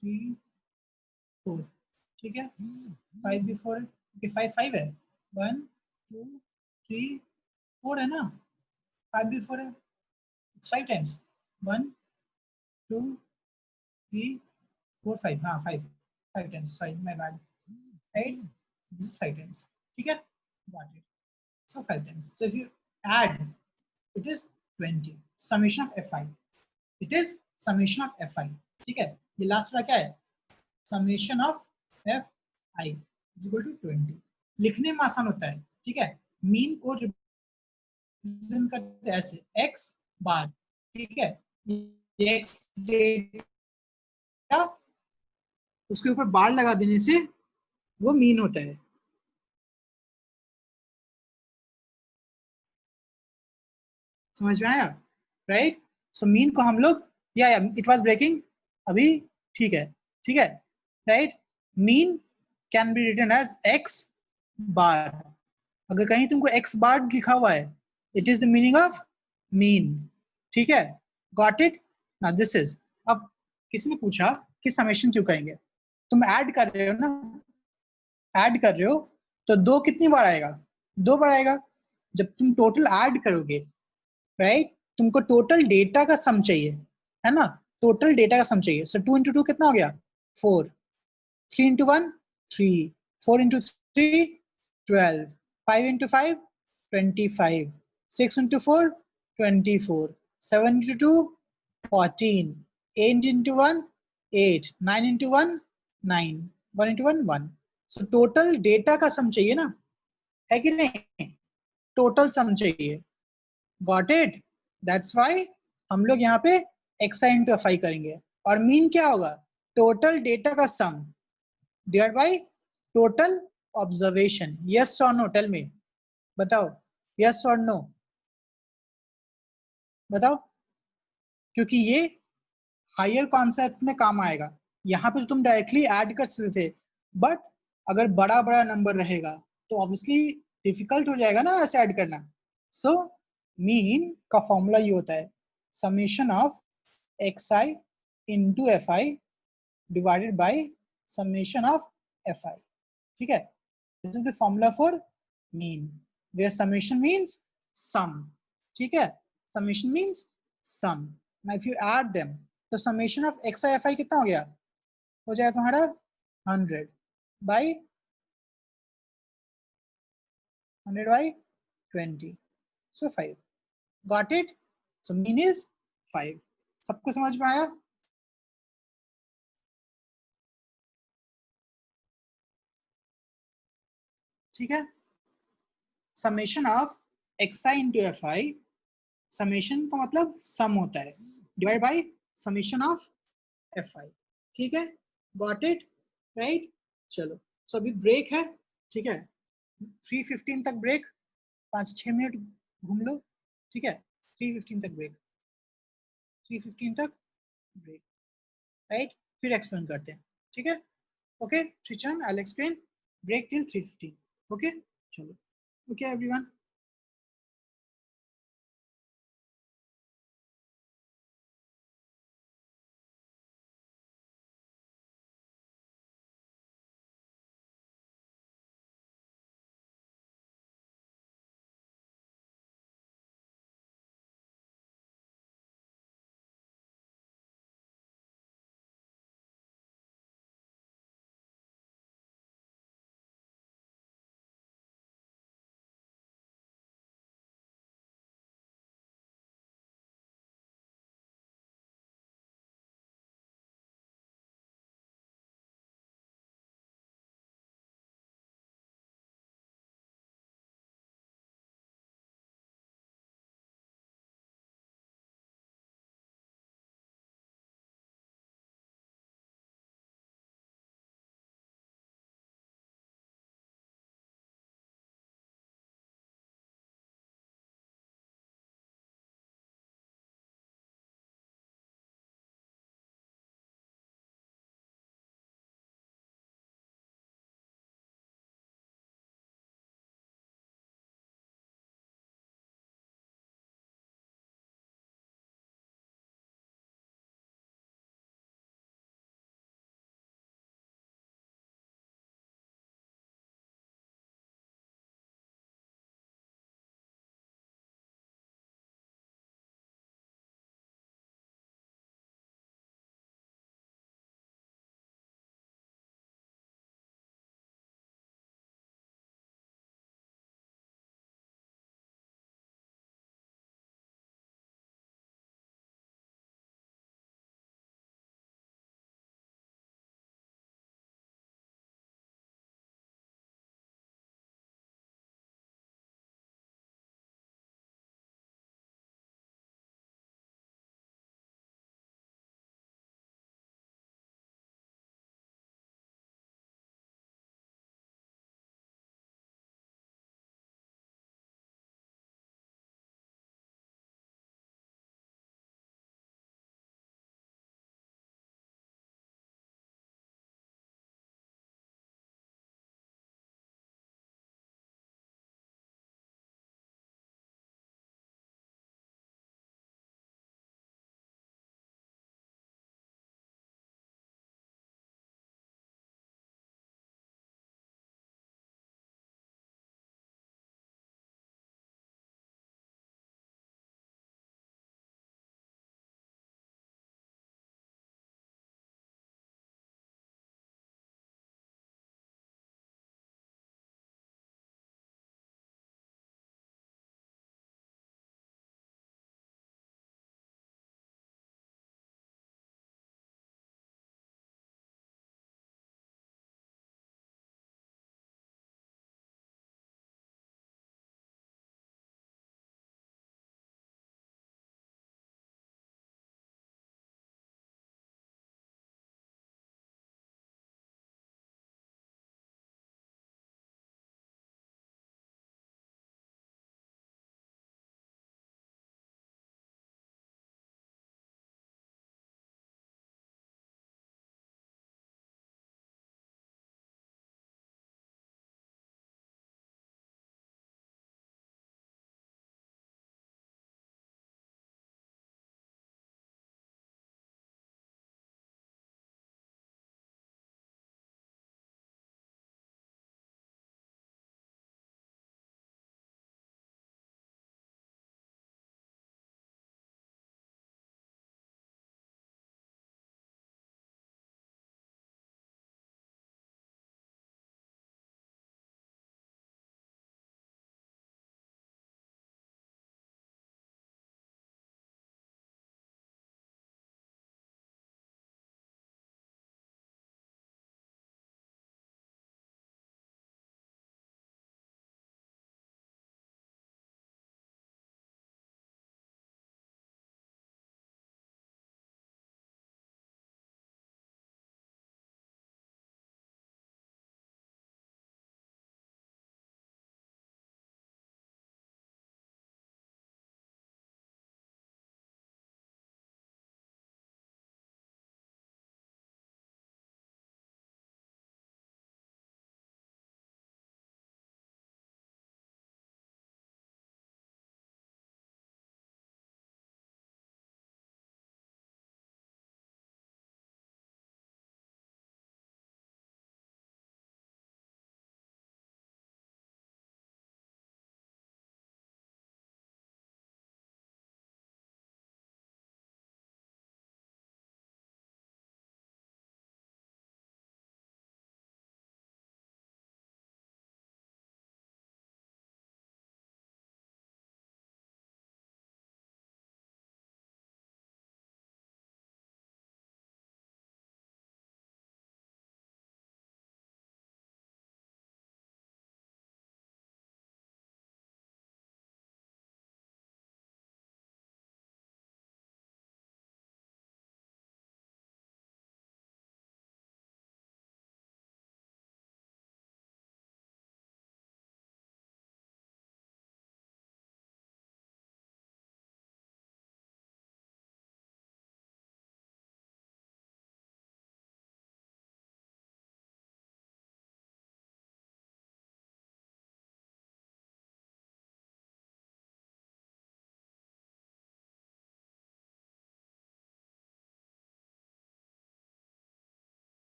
3 4, ठीक है, 5 भी 4 है, ओके 5 5 है, 1 2 3 4 है ना, 5 भी 4 है, इट्स 5 टाइम्स, 1 2 3 4 5, हाँ 5 5 times, sorry my bad, right, this is 5 times, ठीक है, got it, so 5 times, so if you add it is 20, summation of fi, it is summation of fi, ठीक है, ये लास्ट वाला क्या है, summation of fi is equal to 20, लिखने में आसान होता है, ठीक है। मीन को रिप्रेजेंट करते हैं ऐसे एक्स बार, ठीक है। एक्स डेटा, उसके ऊपर बार लगा देने से वो मीन होता है। समझ में आया, राइट। सो मीन को हम लोग, या इट वाज ब्रेकिंग अभी, ठीक है, ठीक है, right. Mean can be written as X bar. अगर कहीं तुमको एक्स बार लिखा हुआ है, it is the meaning of mean, ठीक है। Got it. Now this is, अब किसी ने पूछा कि समेशन क्यों करेंगे, तुम ऐड कर रहे हो ना, ऐड कर रहे हो तो दो कितनी बार आएगा, दो बार आएगा। जब तुम टोटल ऐड करोगे, राइट, तुमको टोटल डेटा का सम चाहिए, है ना, टोटल डेटा का सम चाहिए। सो 2 इंटू 2 कितना हो गया, 4, 3 into 1 3, 4 into 3 12, 5 into 5 25, 6 into 4 24, 7 into 2 14, 8 into 1 8, 9 into 1 9, 1 into 1 1। So total data का सम चाहिए ना, है कि नहीं, टोटल सम चाहिए। Got it. दैट्स वाई हम लोग यहाँ पे X I into F I करेंगे। और मीन क्या होगा, टोटल डेटा का sum divide by total observation. Yes और नो, टेल मी, बताओ, यस और नो, बताओ। क्योंकि ये हायर कॉन्सेप्ट में काम आएगा। यहाँ पे तुम डायरेक्टली ऐड कर सकते थे, बट अगर बड़ा बड़ा नंबर रहेगा तो ऑब्वियसली डिफिकल्ट हो जाएगा ना ऐसे ऐड करना। सो मीन का फॉर्मूला ये होता है, summation of X I into F I divided by summation of F I, ठीक है। This is the formula for mean, where summation means sum, ठीक है। Summation means sum. Now if you add them, तो summation of X I F I कितना हो गया, हो जाएगा तुम्हारा 100 by 20, so 5। Got it. So mean is 5। सबको समझ में आया, ठीक है। Summation of X I into F I, summation का मतलब सम होता है, divide by summation of F I, ठीक है। Got it, right. चलो, सो अभी ब्रेक है, ठीक है, 3:15 तक ब्रेक, 5-6 मिनट घूम लो, ठीक है। 3:15 तक ब्रेक, 3:15 तक ब्रेक, राइट। फिर एक्सप्लेन करते हैं, ठीक है। Okay Shricharan, I will explain, break till 3:15, okay. चलो, okay everyone.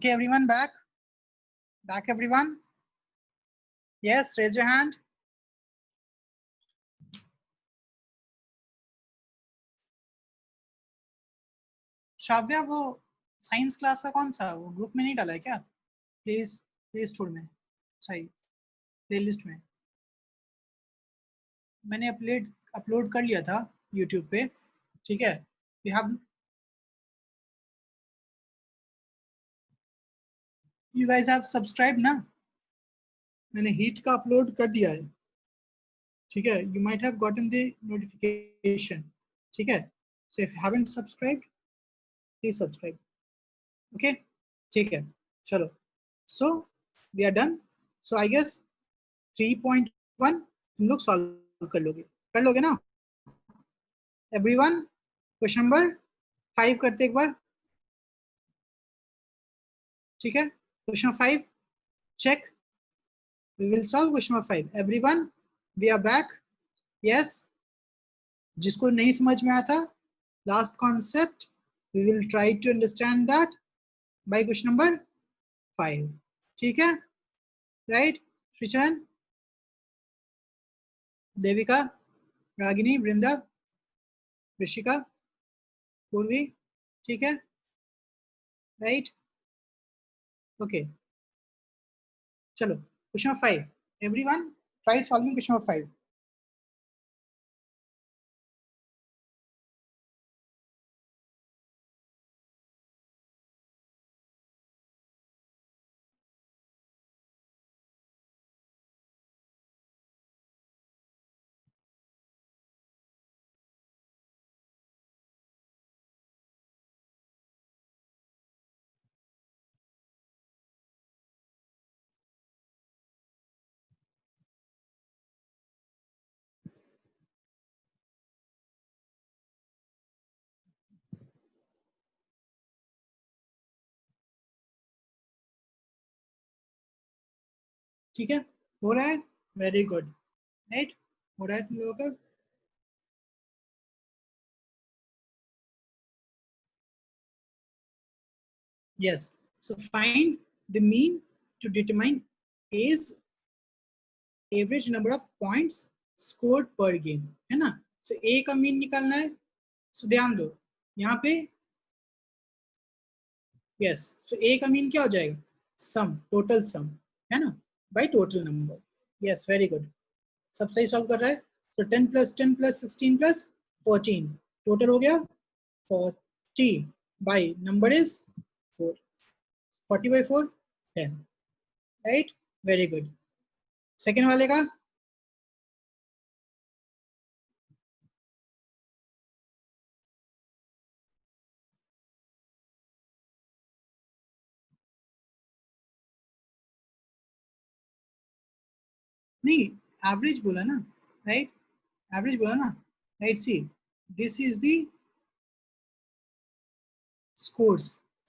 Okay, everyone back? Back, everyone? Yes, raise your hand. Shravya, वो साइंस क्लास का कौन सा, वो ग्रुप में नहीं डाला है क्या? प्लीज प्ले स्टोर में, सही प्लेलिस्ट में मैंने अपलोड कर लिया था यूट्यूब पे, ठीक है? You have, you guys have subscribe ना? मैंने हीट का अपलोड कर दिया है, ठीक है? You might have gotten the notification, ठीक है? So if you haven't subscribed, please subscribe, okay? ठीक है, चलो। So we are done. So I guess 3.1 तुम लोग सॉल्व कर लोगे ना एवरीवन? क्वेश्चन नंबर 5 करते एक बार, ठीक है? Question 5 check. We will solve question number 5. Everyone, we are back. Yes. जिसको नहीं समझ में आया था last concept, we will try to understand that by question number 5. ठीक है? Right? श्रीचरण, देविका, रागिनी, वृंदा, ऋषिका, पूर्वी, ठीक है? Right? Okay. चलो, question number 5. Everyone, try solving question number 5. ठीक है? हो रहा है? Very good. Right? हो रहा है तुम लोगों का? Yes. So find the mean to determine A's average number of points scored per game, है ना? So A का मीन निकालना है. So ध्यान दो यहाँ पे, yes. So A का मीन क्या हो जाएगा? Sum, total sum, है ना? By total number. Yes, very good. सब सही सॉल्व कर रहा है. So 10 plus 10 plus 16 plus 14. Total हो गया 40 by number is 4. 40 by 4, 10. Right? Very good. Second वाले का नहीं, एवरेज बोला ना, राइट? एवरेज बोला ना, right? See, this is the scores,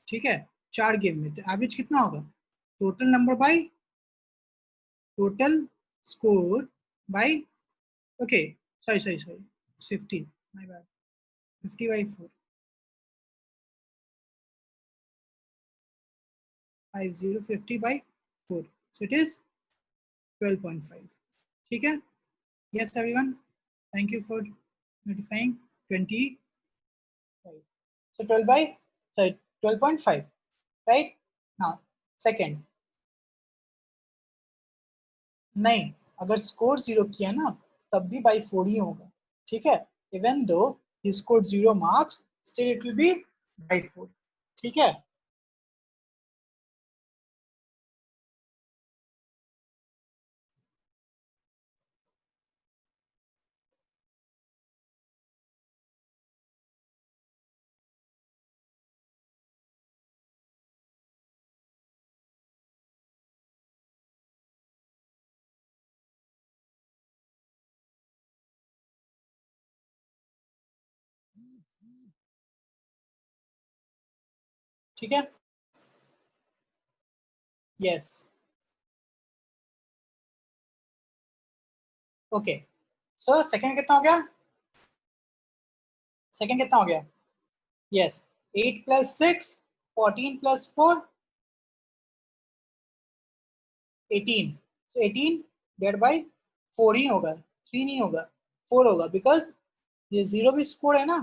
ठीक है? 4 गेम में तो एवरेज कितना होगा? Total number by total score by, okay, sorry 50, my bad, 50 by 4, 50 by 4, so it is 12.5, ठीक है? Yes everyone, thank you for notifying. 25, so 12 by, sorry, 12.5, right? Now second, नहीं, अगर स्कोर 0 किया ना तब भी by 4 ही होगा, ठीक है? Even though he scored 0 marks, still it will be by 4, ठीक है? ठीक है? Yes. Okay. So second कितना हो गया? Second कितना हो गया? Yes. 8 plus 6, 14 plus 4, 18, so 18 divide by 4 ही होगा, 3 नहीं होगा, 4 होगा, बिकॉज ये 0 भी स्कोर है ना,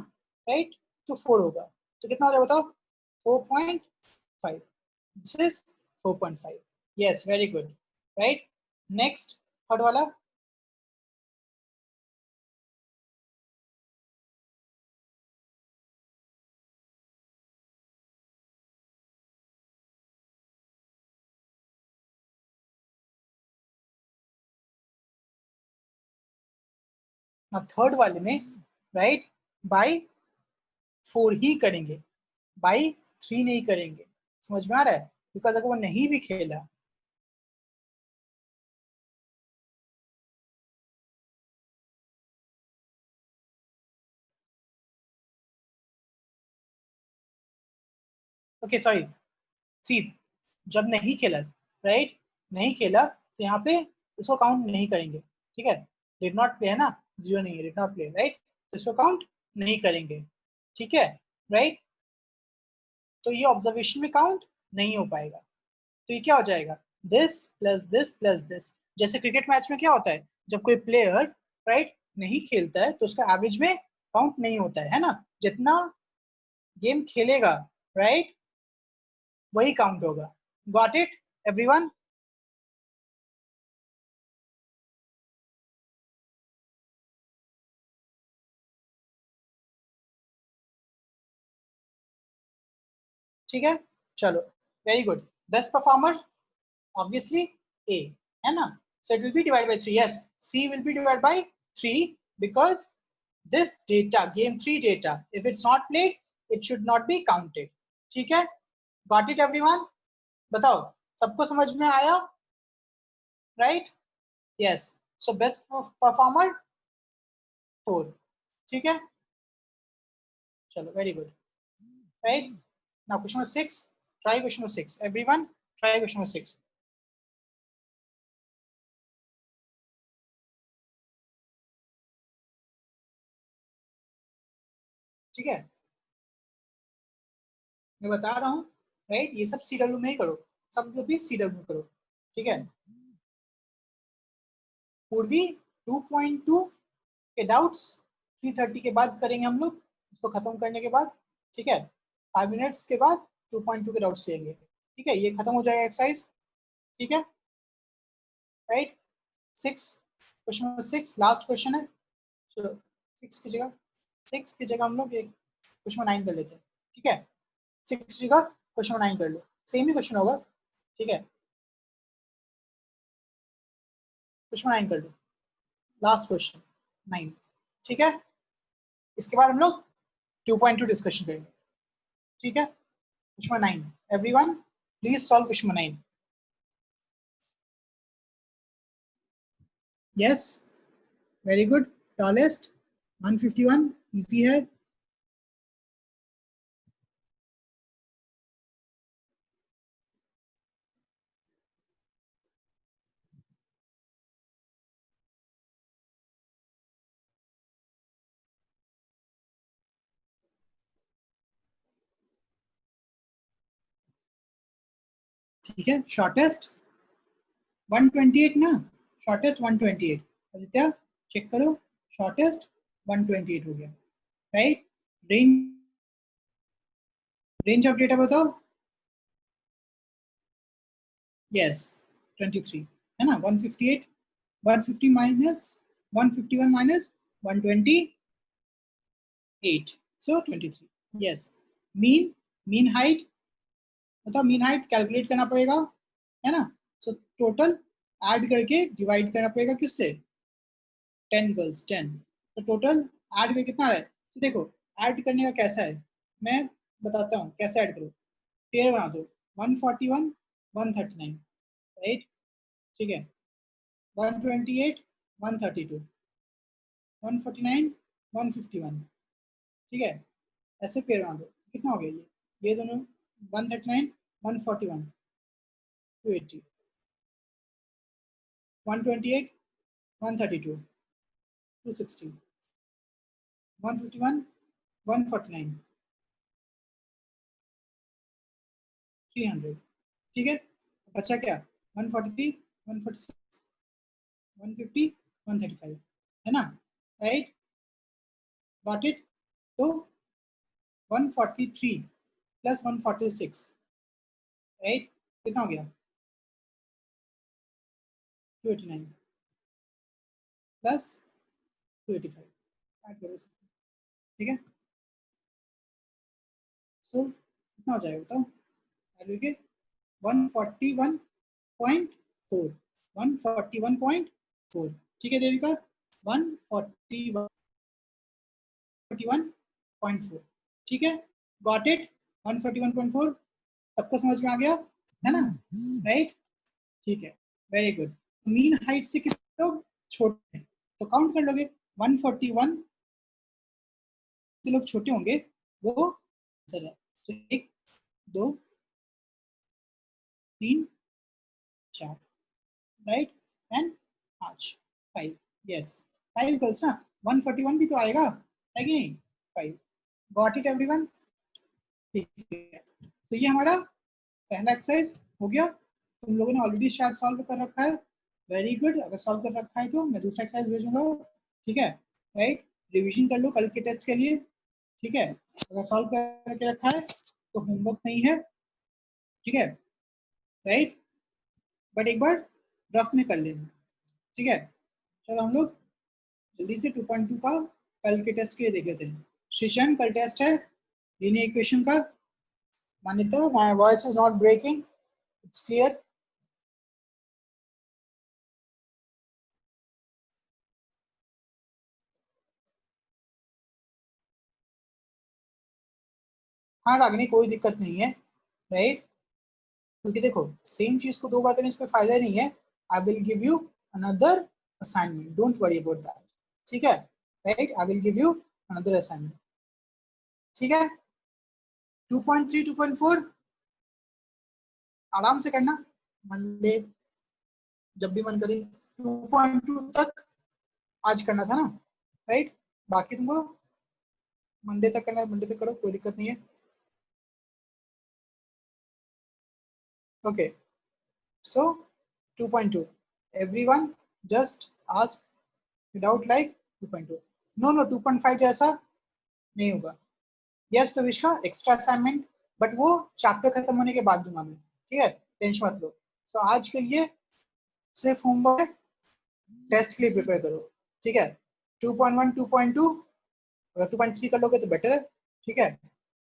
राइट, तो 4 होगा, तो कितना हो जाएगा बताओ, 4.5, this is 4.5, yes very good, right. Next third वाला, थर्ड वाले में राइट बाई 4 ही करेंगे, बाई 3 नहीं करेंगे, समझ में आ रहा है, बिकॉज अगर वो नहीं भी खेला, ओके सॉरी, सी जब नहीं खेला, राइट, नहीं खेला तो यहाँ पे इसको काउंट नहीं करेंगे, ठीक है, डिड नॉट प्ले है ना, 0 नहीं है, डिड नॉट प्ले, राइट, तो इसको काउंट नहीं करेंगे, ठीक है, राइट, तो ये ऑब्जर्वेशन में काउंट नहीं हो पाएगा, तो ये क्या हो जाएगा, this plus this plus this, जैसे क्रिकेट मैच में क्या होता है, जब कोई प्लेयर राइट नहीं खेलता है तो उसका एवरेज में काउंट नहीं होता है ना, जितना गेम खेलेगा राइट वही काउंट होगा, गॉट इट एवरीवन, ठीक है, चलो very good, best performer obviously A, है ना, so it will be divided by 3, yes, C will be divided by 3 because this data, game 3 data, if it's not played it should not be counted, ठीक है, got it everyone, बताओ सबको समझ में आया, right, yes, so best performer 4, ठीक है, चलो very good, right, now question number 6, try question number 6 everyone, try question number 6, ठीक है, मैं बता रहा हूँ, राइट, ये सब CW में ही करो, सब भी CW में करो, ठीक है, पूर्वी 2.2 के डाउट्स 3:30 के बाद करेंगे हम लोग, इसको खत्म करने के बाद, ठीक है, 5 मिनट्स के बाद 2.2 के डाउट्स लेंगे, ठीक है, ये खत्म हो जाएगा एक्सरसाइज, ठीक है, right, 6 question number 6 last question है, चलो 6 की जगह हम लोग एक क्वेश्चन 9 कर लेते हैं, ठीक है, 6 की जगह क्वेश्चन 9 कर लो, सेम ही क्वेश्चन होगा, ठीक है, क्वेश्चन 9 कर लो, लास्ट क्वेश्चन 9, ठीक है, इसके बाद हम लोग 2.2 डिस्कशन करेंगे, ठीक है, question 9 everyone please solve question 9, yes very good, tallest 151 easy है, ठीक है, शॉर्टेस्ट 128 ना, शॉर्टेस्ट 128, आदित्य चेक करो, शॉर्टेस्ट 128 हो गया, right, range range of data बताओ, यस 23 है ना, 158 150 माइनस 151 माइनस 128, सो 23, यस, मीन मीन हाइट बताओ, मीन हाइट कैलकुलेट करना पड़ेगा, है ना, सो टोटल ऐड करके डिवाइड करना पड़ेगा किससे, 10 गर्ल्स 10, तो टोटल ऐड में कितना आ रहा है, तो देखो ऐड करने का कैसा है, मैं बताता हूँ कैसे ऐड करो, पेयर बना दो, 141 139, राइट, ठीक है, 128 132 149 151, ठीक है, ऐसे पेयर बना दो, कितना हो गया ये दोनों 139 141 280 128 132 260 151 149 300, ठीक है, बचा क्या 143 146, 150, 135 है ना, राइट, गॉट इट। तो 143 प्लस 146, राइट, कितना हो गया 289 प्लस 285, ऐड करो इसे, ठीक है। सो कितना हो जाएगा बताओ, ऐड करके 141.4, 141.4, ठीक है देविका, 141.4, ठीक है, गॉट इट, 141.4 सबको समझ में आ गया है ना, राइट, ठीक है, वेरी गुड। मीन हाइट से कितने लोग छोटे हैं, तो काउंट कर लोगे, 141 जो लोग छोटे होंगे वो सर है, तो 1 2 3 4, राइट, एंड 5, 5, यस 5 गर्ल्स ना, 141 भी तो आएगा है कि नहीं, 5, गॉट इट एवरीवन, ठीक है। तो ये हमारा पहला एक्सरसाइज हो गया, तुम लोगों ने ऑलरेडी शायद सॉल्व कर रखा है, वेरी गुड, अगर सॉल्व कर रखा है तो मैं दूसरा एक्सरसाइज भेजूंगा, ठीक है, राइट, रिवीजन कर लो कल के टेस्ट के लिए, ठीक है, अगर सॉल्व करके रखा है तो होमवर्क नहीं है, ठीक है, राइट, बट एक बार रफ में कर लेना, ठीक है। चलो हम लोग जल्दी से 2.2 का कल के टेस्ट के लिए देख लेते हैं। शिशन कल टेस्ट है लीनियर इक्वेशन का, मानितो my voice is not breaking, it's clear, हाँ रागिनी कोई दिक्कत नहीं है, राइट, क्योंकि देखो सेम चीज को दो बार करने से कोई फायदा नहीं है, I will give you another assignment, don't worry about that, ठीक है, right, I will give you another assignment, ठीक है। 2.3 2.4 आराम से करना, मंडे जब भी मन करे, 2.2 तक आज करना था ना, राइट, बाकी तुमको मंडे तक करना है, मंडे तक करो, कोई दिक्कत नहीं है, ओके। सो 2.2 everyone just ask without like 2.2, no no 2.5 जैसा नहीं होगा, यस तो विश का एक्स्ट्रा असाइनमेंट, बट वो चैप्टर खत्म होने के बाद दूंगा मैं, ठीक है, टेंशन मत लो। सो आज के लिए सिर्फ होमवर्क, टेस्ट के लिए प्रिपेयर करो, ठीक है, 2.1 2.2 अगर 2.3 कर लोगे तो बेटर है, ठीक है,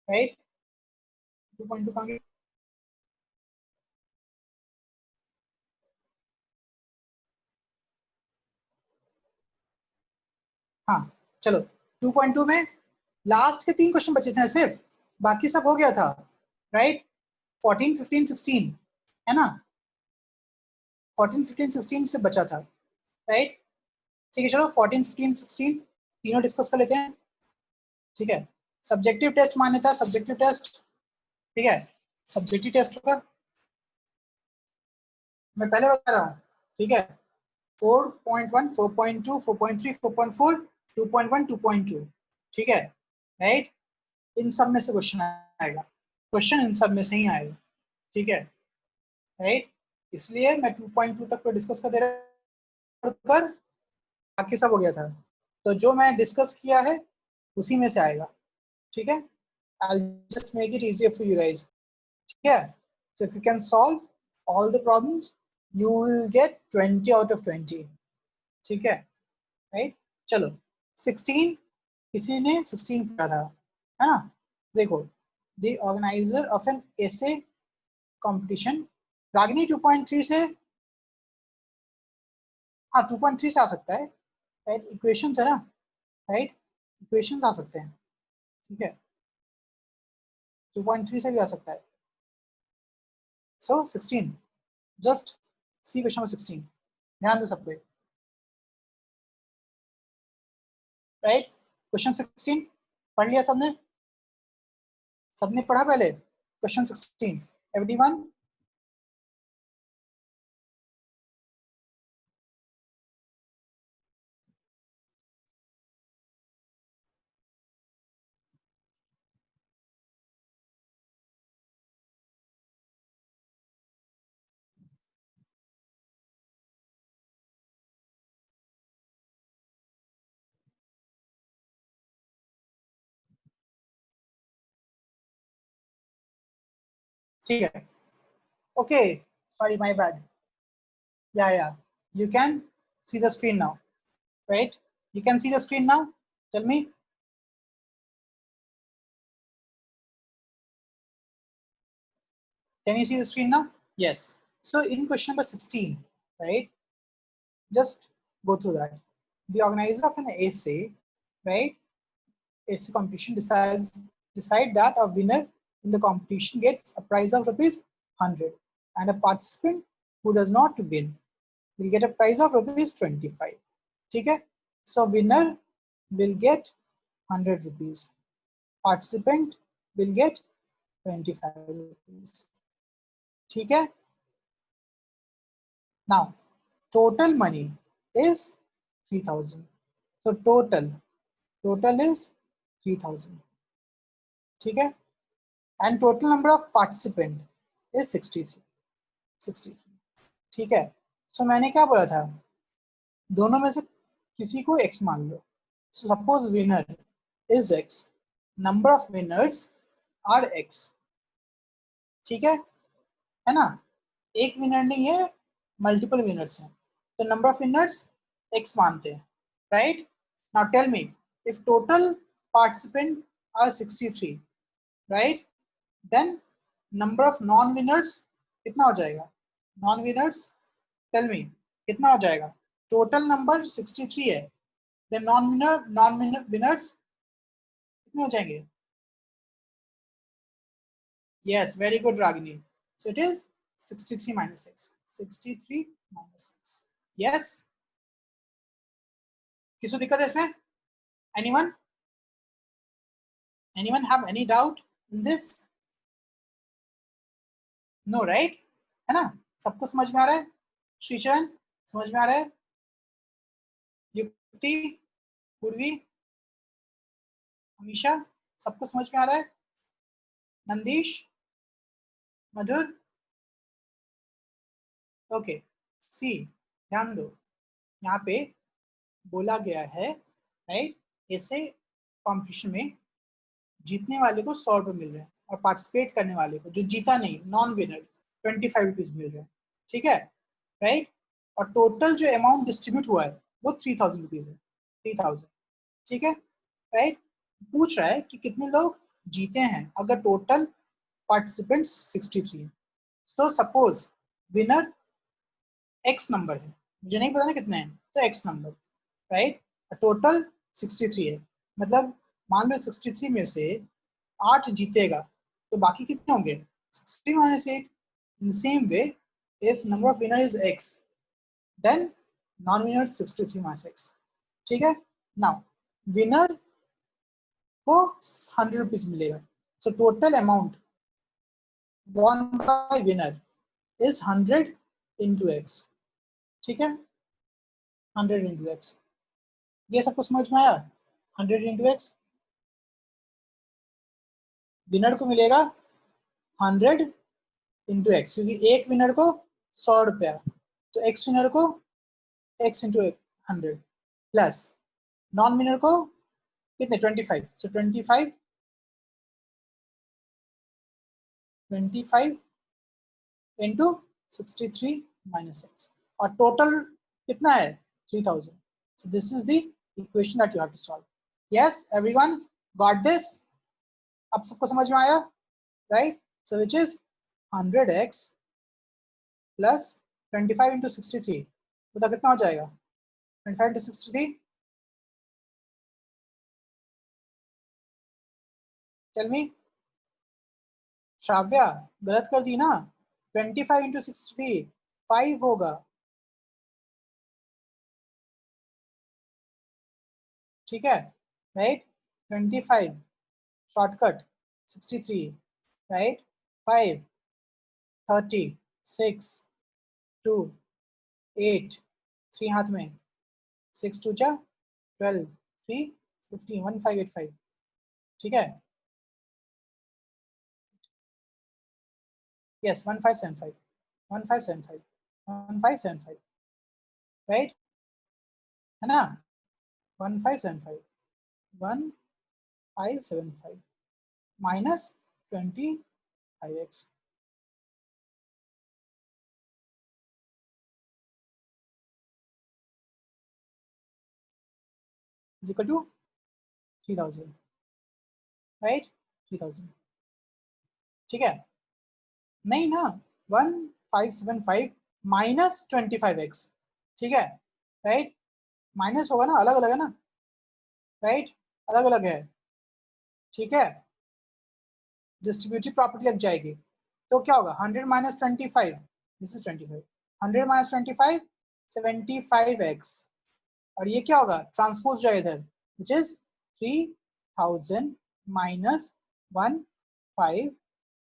राइट, 2.2 कहाँ गया, हाँ चलो 2.2 में लास्ट के 3 क्वेश्चन बचे थे सिर्फ, बाकी सब हो गया था, राइट, 14 15 16 है ना, 14 15 16 से बचा था, राइट, ठीक है, चलो 14 15 16 तीनों डिस्कस कर लेते हैं, ठीक है। सब्जेक्टिव टेस्ट मान्य था, सब्जेक्टिव टेस्ट, ठीक है, सब्जेक्टिव टेस्ट का मैं पहले बता रहा हूँ, ठीक है, 4.1 4.2 4.3 4.4 2.1 2.2, ठीक है, राइट, इन सब में से क्वेश्चन आएगा, क्वेश्चन इन सब में से ही आएगा, ठीक है, राइट, इसलिए मैं 2.2 तक को डिस्कस कर दे रहा हूँ, बाकी सब हो गया था, तो जो मैं डिस्कस किया है उसी में से आएगा, ठीक है, I'll just make it easier for you guys, ठीक है, so if you can solve all the problems you will get 20 out of 20, ठीक है, राइट, चलो 16 किसी ने 16 किया था, है ना, देखो the organiser of an essay competition, Ragini 2.3 से, हाँ 2.3 से आ सकता है, राइट, इक्वेशंस है ना, राइट, इक्वेशंस आ सकते हैं, ठीक है, 2.3 से भी आ सकता है, सो 16 जस्ट सी क्वेश्चन नंबर 16, ध्यान दो सब पे, राइट, क्वेश्चन 16 पढ़ लिया सबने, सबने पढ़ा पहले क्वेश्चन 16, एवरीवन, ठीक है. Okay, sorry, my bad. Yeah, you can see the screen now, right? You can see the screen now. Tell me. Can you see the screen now? Yes. So in question number 16, right? Just go through that. The organizer of an essay, right? It's a competition decide that a winner in the competition gets a prize of rupees 100, and a participant who does not win will get a prize of rupees 25. ठीक है? So winner will get 100 rupees. Participant will get 25 rupees. ठीक है? Now total money is 3000. So total is 3000. ठीक है? And total number of participant is 63. ठीक है? So मैंने क्या बोला था, दोनों में से किसी को x मान लो. So suppose winner is x, number of winners are x. ठीक है ना? एक विनर नहीं है, मल्टीपल विनर्स हैं, तो नंबर ऑफ विनर्स x मानते हैं, right? Now tell me, if total participant are 63, right, then number of non winners कितना हो जाएगा? नॉन विनर्स, टेल मी कितना हो जाएगा? टोटल नंबर 63 है, देन नॉन विनर्स कितने हो जाएंगे? Yes, very good, Ragini. So it is 63 minus 6. 63 minus 6. Yes. किसको दिक्कत है इसमें? Anyone? Anyone have any doubt in this? No, right? है ना? सबको समझ में आ रहा है? श्रीचरण समझ में आ रहा है? युक्ति, पूर्वी, अमीशा, सबको समझ में आ रहा है? नंदीश, मधुर, ओके. सी, ध्यान दो, यहाँ पे बोला गया है, राइट, ऐसे कॉम्पिटिशन में जीतने वाले को 100 रुपए मिल रहे हैं और पार्टिसिपेट करने वाले को, जो जीता नहीं, नॉन विनर, 25 रुपीज मिल रहे हैं. ठीक है, राइट? और टोटल जो अमाउंट डिस्ट्रीब्यूट हुआ है वो 3000 रुपीज है. 3000. ठीक है, राइट? पूछ रहा है कि कितने लोग जीते हैं अगर टोटल पार्टिसिपेंट्स 63 है. So suppose winner x number है, मुझे नहीं पता ना कितने हैं, तो एक्स नंबर, राइट? टोटल 63 है, मतलब मान लो 63 में से 8 जीतेगा, तो बाकी कितने होंगे? 60 minus 8. In the same way, if number of winner is x, then non-winner 63 minus x. ठीक है? Now, winner को 100 रुपीज मिलेगा. So total amount won by winner is 100 into x. ठीक है? 100 into x. ये सबको समझ में आया? 100 into x. विनर को मिलेगा 100 इंटू एक्स, क्योंकि एक विनर को 100 रुपया, तो एक्स विनर को x into 100 plus non winner को कितने? 25. सो 25 इंटू 63 माइनस एक्स, और टोटल कितना है? 3000. So this is the equation that you have to solve. Yes, everyone got this? अब सबको समझ में आया, right? So which is 100x plus 25 into 63, तो कितना हो जाएगा? 25 इंटू 63, टेल मी. श्राव्या गलत कर दी ना? 25 इंटू 63 5 होगा. ठीक है, राइट? 25 shortcut, 63, right? 5 30 6 2 8 3 हाथ में, 6 2 जा 12 3 15 1585. ठीक है, यस 1575 1575 1575, राइट? है ना? 1575 1575 minus 25x. Is equal to 3000, right, 3000, ठीक है, नहीं ना, 1575 माइनस 25x, ठीक है, राइट, माइनस होगा ना, अलग अलग है ना, राइट, अलग अलग है, ठीक है, डिस्ट्रीब्यूटिव प्रॉपर्टी लग जाएगी, तो क्या होगा 100 minus 25, this is 25, 100 minus 25 75x, और ये क्या होगा ट्रांसपोज जाएगा इधर, which is 3000 minus 15,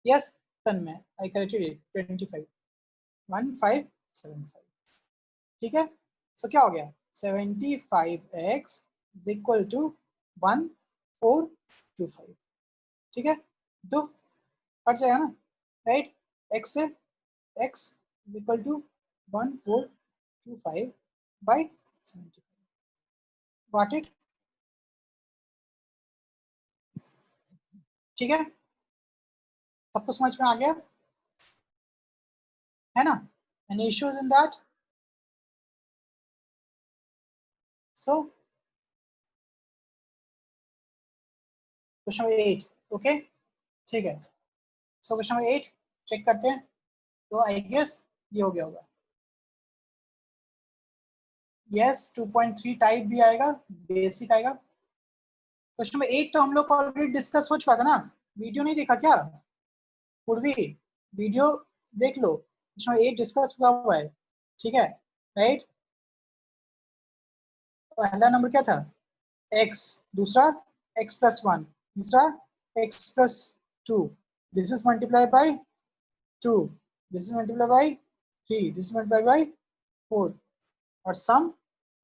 yes Tanmay I corrected it, 25 1575, ठीक है, सो क्या हो गया 75x इज इक्वल टू 1425, ठीक है, तो कट जाएगा ना, राइट, x से x is equal to 1425 by 75, got it, ठीक है, सबको समझ में आ गया है ना, any issues in that, so question number 8, okay, ठीक है, सो क्वेश्चन नंबर 8 चेक करते हैं, तो आई गेस ये हो गया होगा, यस 2.3 टाइप भी आएगा, बेसिक आएगा, क्वेश्चन नंबर 8 तो हम लोग ऑलरेडी डिस्कस हो चुका था ना, वीडियो नहीं देखा क्या पूर्वी, वीडियो देख लो, क्वेश्चन नंबर 8 डिस्कस हुआ है, ठीक है, राइट, पहला नंबर क्या था x, दूसरा x प्लस 1, तीसरा x plus 2, this is multiplied by 2, this is multiplied by 3, this is multiplied by 4, और सम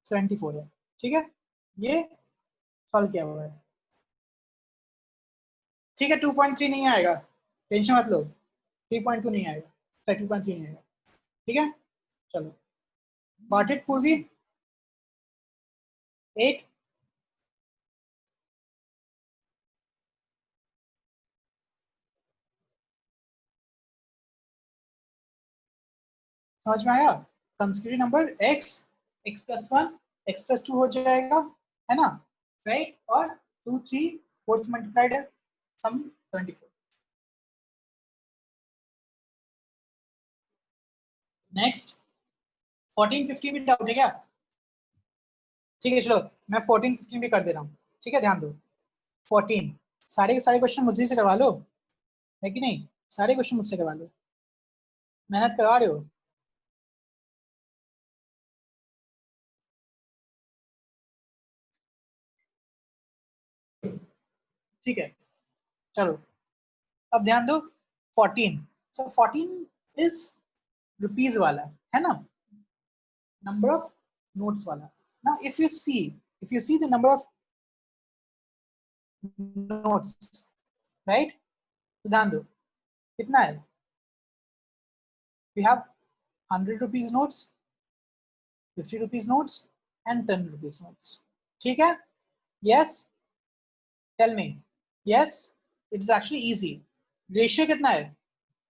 74 है, ठीक है, ये सॉल्व किया हुआ है, ठीक है, 2.3 नहीं आएगा, टेंशन मत लो, 3.2 नहीं आएगा, 2.3 नहीं आएगा, ठीक है, चलो गॉट इट पूर्वी, 8, समझ में आया, constitutive number x, x plus 1, x plus 2 हो जाएगा, है ना, राइट, और 2 3 4 से मल्टीप्लाइड है, सम 74, नेक्स्ट 14 15 भी डाउट है क्या, ठीक है, चलो मैं 14 15 भी कर दे रहा हूँ, ठीक है, ध्यान दो, 14 सारे के सारे क्वेश्चन मुझे से करवा लो, है कि नहीं, सारे क्वेश्चन मुझसे करवा लो, मेहनत करवा रहे हो, ठीक है, चलो अब ध्यान दो, 14, सो 14 इज रुपीज वाला, है ना, number of notes वाला, now if you see the number of notes, right, तो ध्यान दो कितना है, we have 100 rupees notes, 50 rupees notes and 10 rupees notes, ठीक है, yes, tell me, yes, it's actually easy, ratio कितना है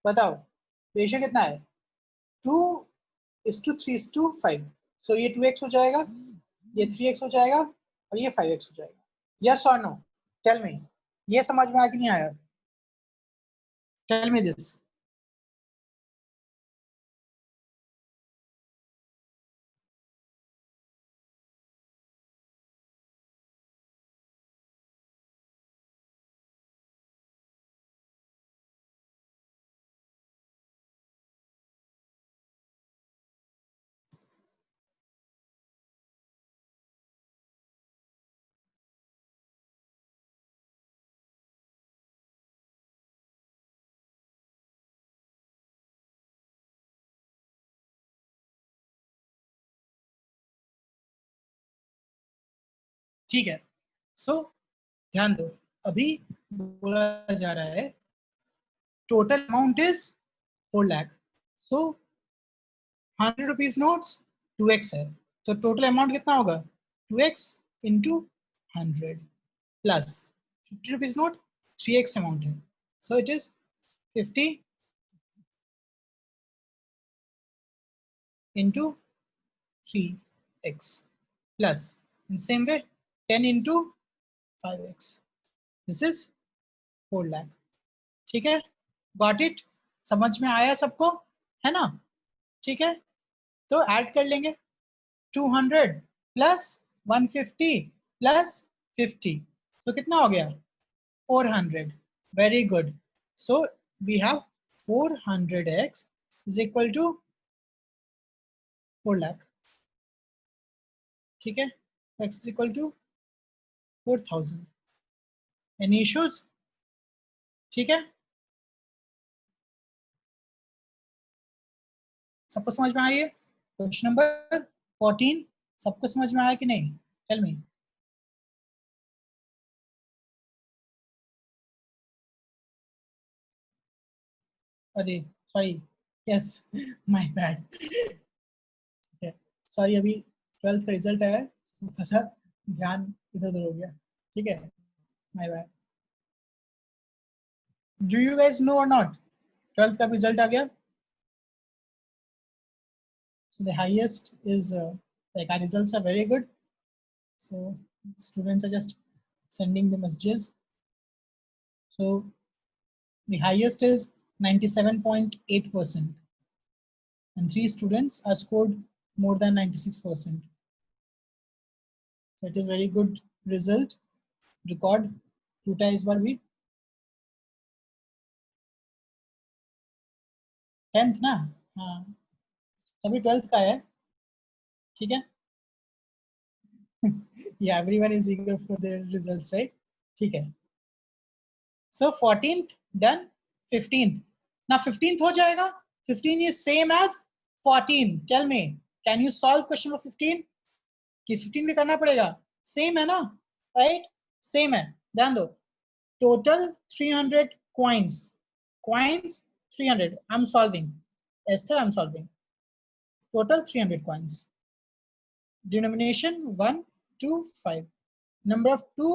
बताओ, रेशियो कितना है 2:3:5, so ये 2x हो जाएगा, ये 3x हो जाएगा, और ये 5x हो जाएगा, yes or no, tell me, ये समझ में आया कि नहीं आया, tell me this, ठीक है, सो ध्यान दो, अभी बोला जा रहा है total amount is 4 lakh, so 100 rupees notes 2x है, तो टोटल अमाउंट कितना होगा 2x into 100 plus 50 rupees note 3x amount है, so it is 50 into 3x plus in same way 10 into 5x, this is 4 lakh. ठीक है, गॉट इट, समझ में आया सबको, है ना? ठीक है, तो ऐड कर लेंगे 200 प्लस 150 प्लस 50, तो कितना हो गया? 400। Very good. So we have 400x is equal to 4 lakh। ठीक है, x is equal to 4000। Any issues? ठीक है, सबको समझ में आई है? क्वेश्चन नंबर 14 सबको समझ में आया कि नहीं? Tell me. अरे sorry, yes, my bad. Sorry, अभी 12th का रिजल्ट आया है, थोड़ा सा ध्यान इधर उधर हो गया। ठीक है, my bad. Do you guys know or not? 12th का रिजल्ट आ गया। So the highest is like our results are very good. So students are just sending the messages. So the highest is 97.8%, and 3 students are scored more than 96%. So it is very good result. Record टूटा इस बार भी। 10th ना? हाँ, सभी 12th का है। ठीक है। Yeah, everyone is eager for their results, right? ठीक है। So 14th done, 15th now 15th हो जाएगा। 15 is same as 14। Tell me, can you solve question number 15? कि 15 भी करना पड़ेगा, सेम है ना? राइट, सेम है। ध्यान दो, total 300 coins, coins 300, I'm solving, Esther I'm solving, total 300 coins, denomination 1 2 5, number of 2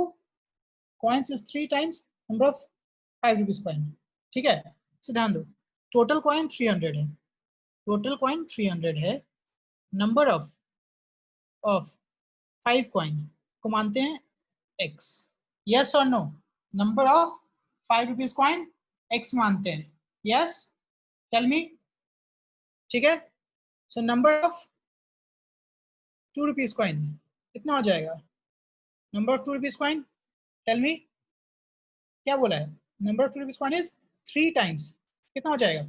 coins is 3 times number of 5 rupees coin। ठीक है, so ध्यान दो, टोटल कॉइन 300 है, टोटल कॉइन 300 है, नंबर ऑफ 5 कॉइन को मानते हैं x, yes or no? Number of 5 rupees coin x मानते हैं, yes? Tell me. ठीक है, so number of 2 rupees coin कितना हो जाएगा? Number of 2 rupees coin, tell me, क्या बोला है? Number of 2 rupees coin is 3 times, कितना हो जाएगा?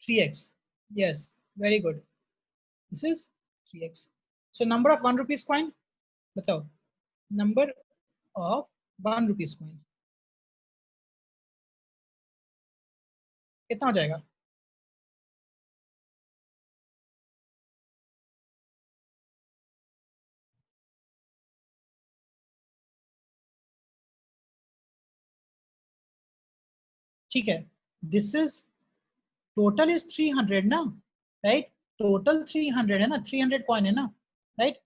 3x, yes, very good, this is 3x। so number of 1 rupees coin, बताओ, number of 1 rupees coin कितना हो जाएगा? ठीक है, दिस इज टोटल इज 300 ना, राइट? टोटल 300 है ना, 300 कॉइन है ना, राइट?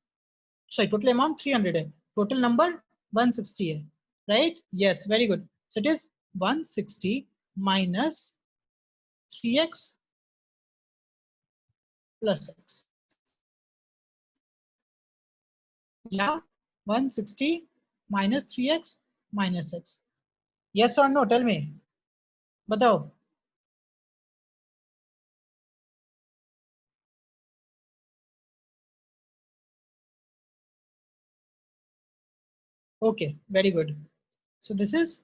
सॉरी, टोटल अमाउंट 300 है, टोटल नंबर 160 है, right? Yes, very good. So it is 160 minus 3x plus x, या 160 minus 3x minus x, yes और नो? टेल मी, बताओ। Okay, very good. So this is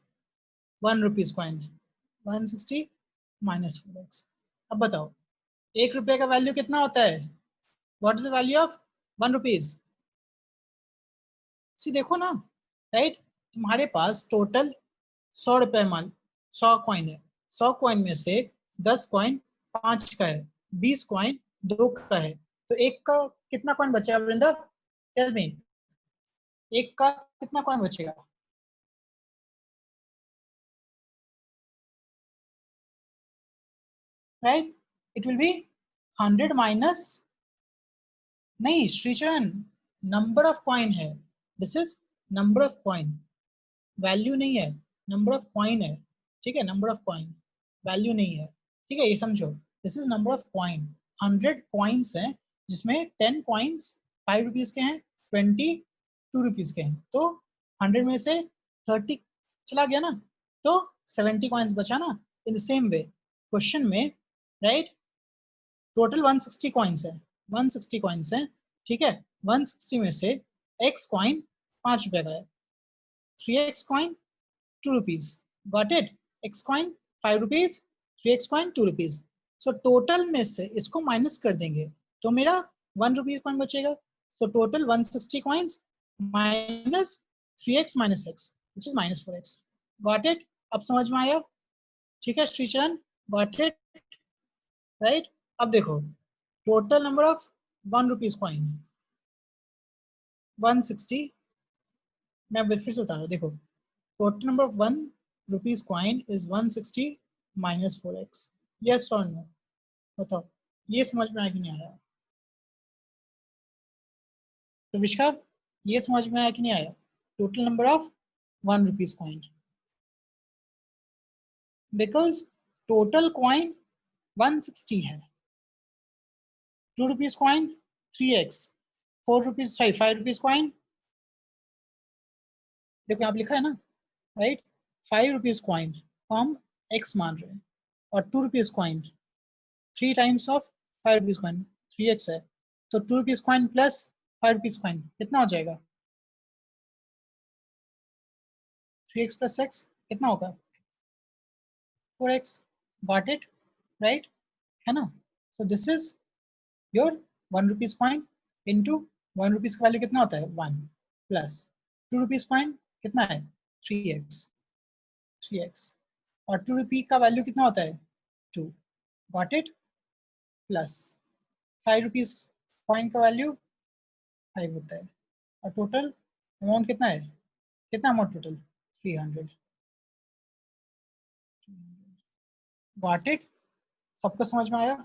1 rupees coin, 160 minus 4x। अब बताओ, 1 रुपए का value कितना होता है? What is the value of 1 rupees? See देखो ना, राइट? तुम्हारे पास टोटल 100 रुपए मान, 100 कॉइन है, 100 कॉइन में से 10 कॉइन 5 का है, 20 कॉइन 2 का है, तो एक का कितना कॉइन बचेगा वरिंदर? टेल मी, एक का कितना कॉइन बचेगा? Right, it will be 100 minus, नहीं श्रीचरण, नंबर ऑफ कॉइन है, this is number of coin, value नहीं है, नंबर ऑफ कॉइन है। ठीक है, नंबर ऑफ कॉइन, वैल्यू नहीं है। ठीक है, ये समझो, this is number of coin, 100 coins हैं जिसमें 10 कॉइन्स 5 रुपीज के हैं, 20 2 रुपीज के हैं, तो 100 में से 30 चला गया ना, तो 70 कॉइन्स बचा ना। In the same way question में, राइट, टोटल 160 कॉइन्स है, 160 कॉइन्स है, ठीक है। 160 में से x कॉइन 5 रुपए का है, 3x coin 2 rupees, got it. x coin 5 rupees, 3x coin 2 rupees. So total में से इसको माइनस कर देंगे तो मेरा 1 रुपीज कॉइन बचेगा। So total 160 coins minus 3x minus x which is minus 4x, got it. अब समझ में आया, ठीक है श्रीचरण, गॉट इट, राइट। अब देखो total number of 1 rupees coin 160, मैं फिर से बता रहा हूँ, देखो total number of 1 rupees coin is 160 minus 4x, yes और नो, बताओ ये समझ में आया कि नहीं आया? तो विष्का ये समझ में आया कि नहीं आया? Total number of 1 rupees coin, because total coin 160 है, 2 rupees coin 3x, 4 rupees 5 rupees coin, देखो आप लिखा है ना, राइट। 5 रुपीज कॉइन को हम x मान रहे हैं, और 2 rupees coin 3 times of 5 rupees coin 3x है, तो 2 rupees coin plus 5 rupees coin कितना हो जाएगा? 3x प्लस x कितना होगा? 4x, गॉट इट, राइट, है ना। सो this is your 1 rupees coin into 1 rupees का वैल्यू कितना होता है 1, प्लस 2 रुपीज कॉइन कितना है 3x, 3x, और 2 रुपी का वैल्यू कितना होता है 2, got it, plus 5 rupees coin का वैल्यू 5 होता है, और टोटल अमाउंट कितना है, कितना अमाउंट टोटल 300, गॉट इट। सबको समझ में आया?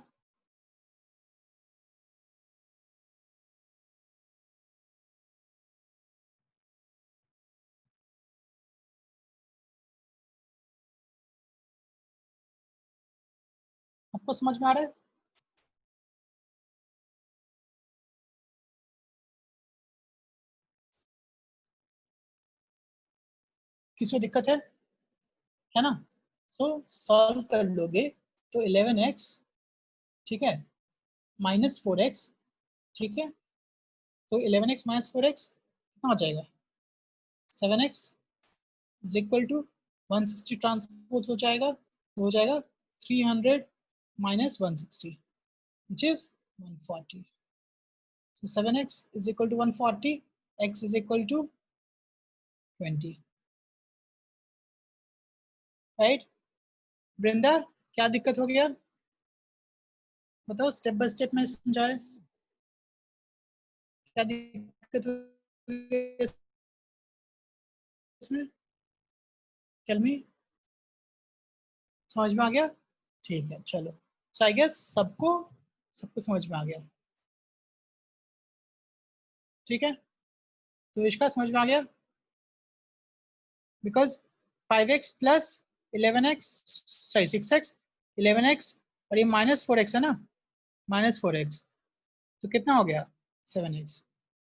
सबको समझ में आ रहा है? किसी को दिक्कत है ना? सो सॉल्व कर लोगे तो 11x, ठीक है, माइनस 4x, ठीक है, तो 11x माइनस 4x कितना हो जाएगा 7x is equal to 160 transpose हो जाएगा, तो हो जाएगा 300 minus 160 which is 140, so 7x is equal to 140, x is equal to 20, right. Vrinda क्या दिक्कत हो गया बताओ, स्टेप बाय स्टेप में समझाए, क्या दिक्कत हो गई इसमें, टेल मी, समझ में आ गया? ठीक है चलो, सो आई गेस सबको सबको समझ में आ गया, ठीक है। तो इसका समझ में आ गया, because 5x plus 11x, sorry 6x 11x, और ये माइनस 4x है ना, माइनस 4x, तो कितना हो गया 7x,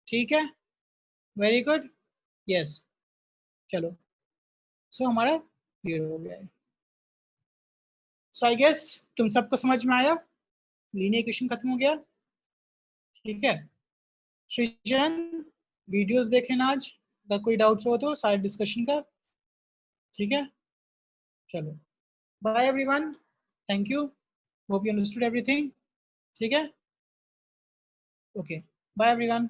ठीक है, वेरी गुड, यस, चलो, सो हमारा क्लियर हो गया है। सो आई गेस तुम सबको समझ में आया, लीनियर इक्वेशन खत्म हो गया, ठीक है। सृजन वीडियोस देखें आज, अगर कोई डाउट्स हो तो साइड डिस्कशन का, ठीक है, चलो, bye everyone, thank you, hope you understood everything, ठीक है, ओके, बाय एवरीवन।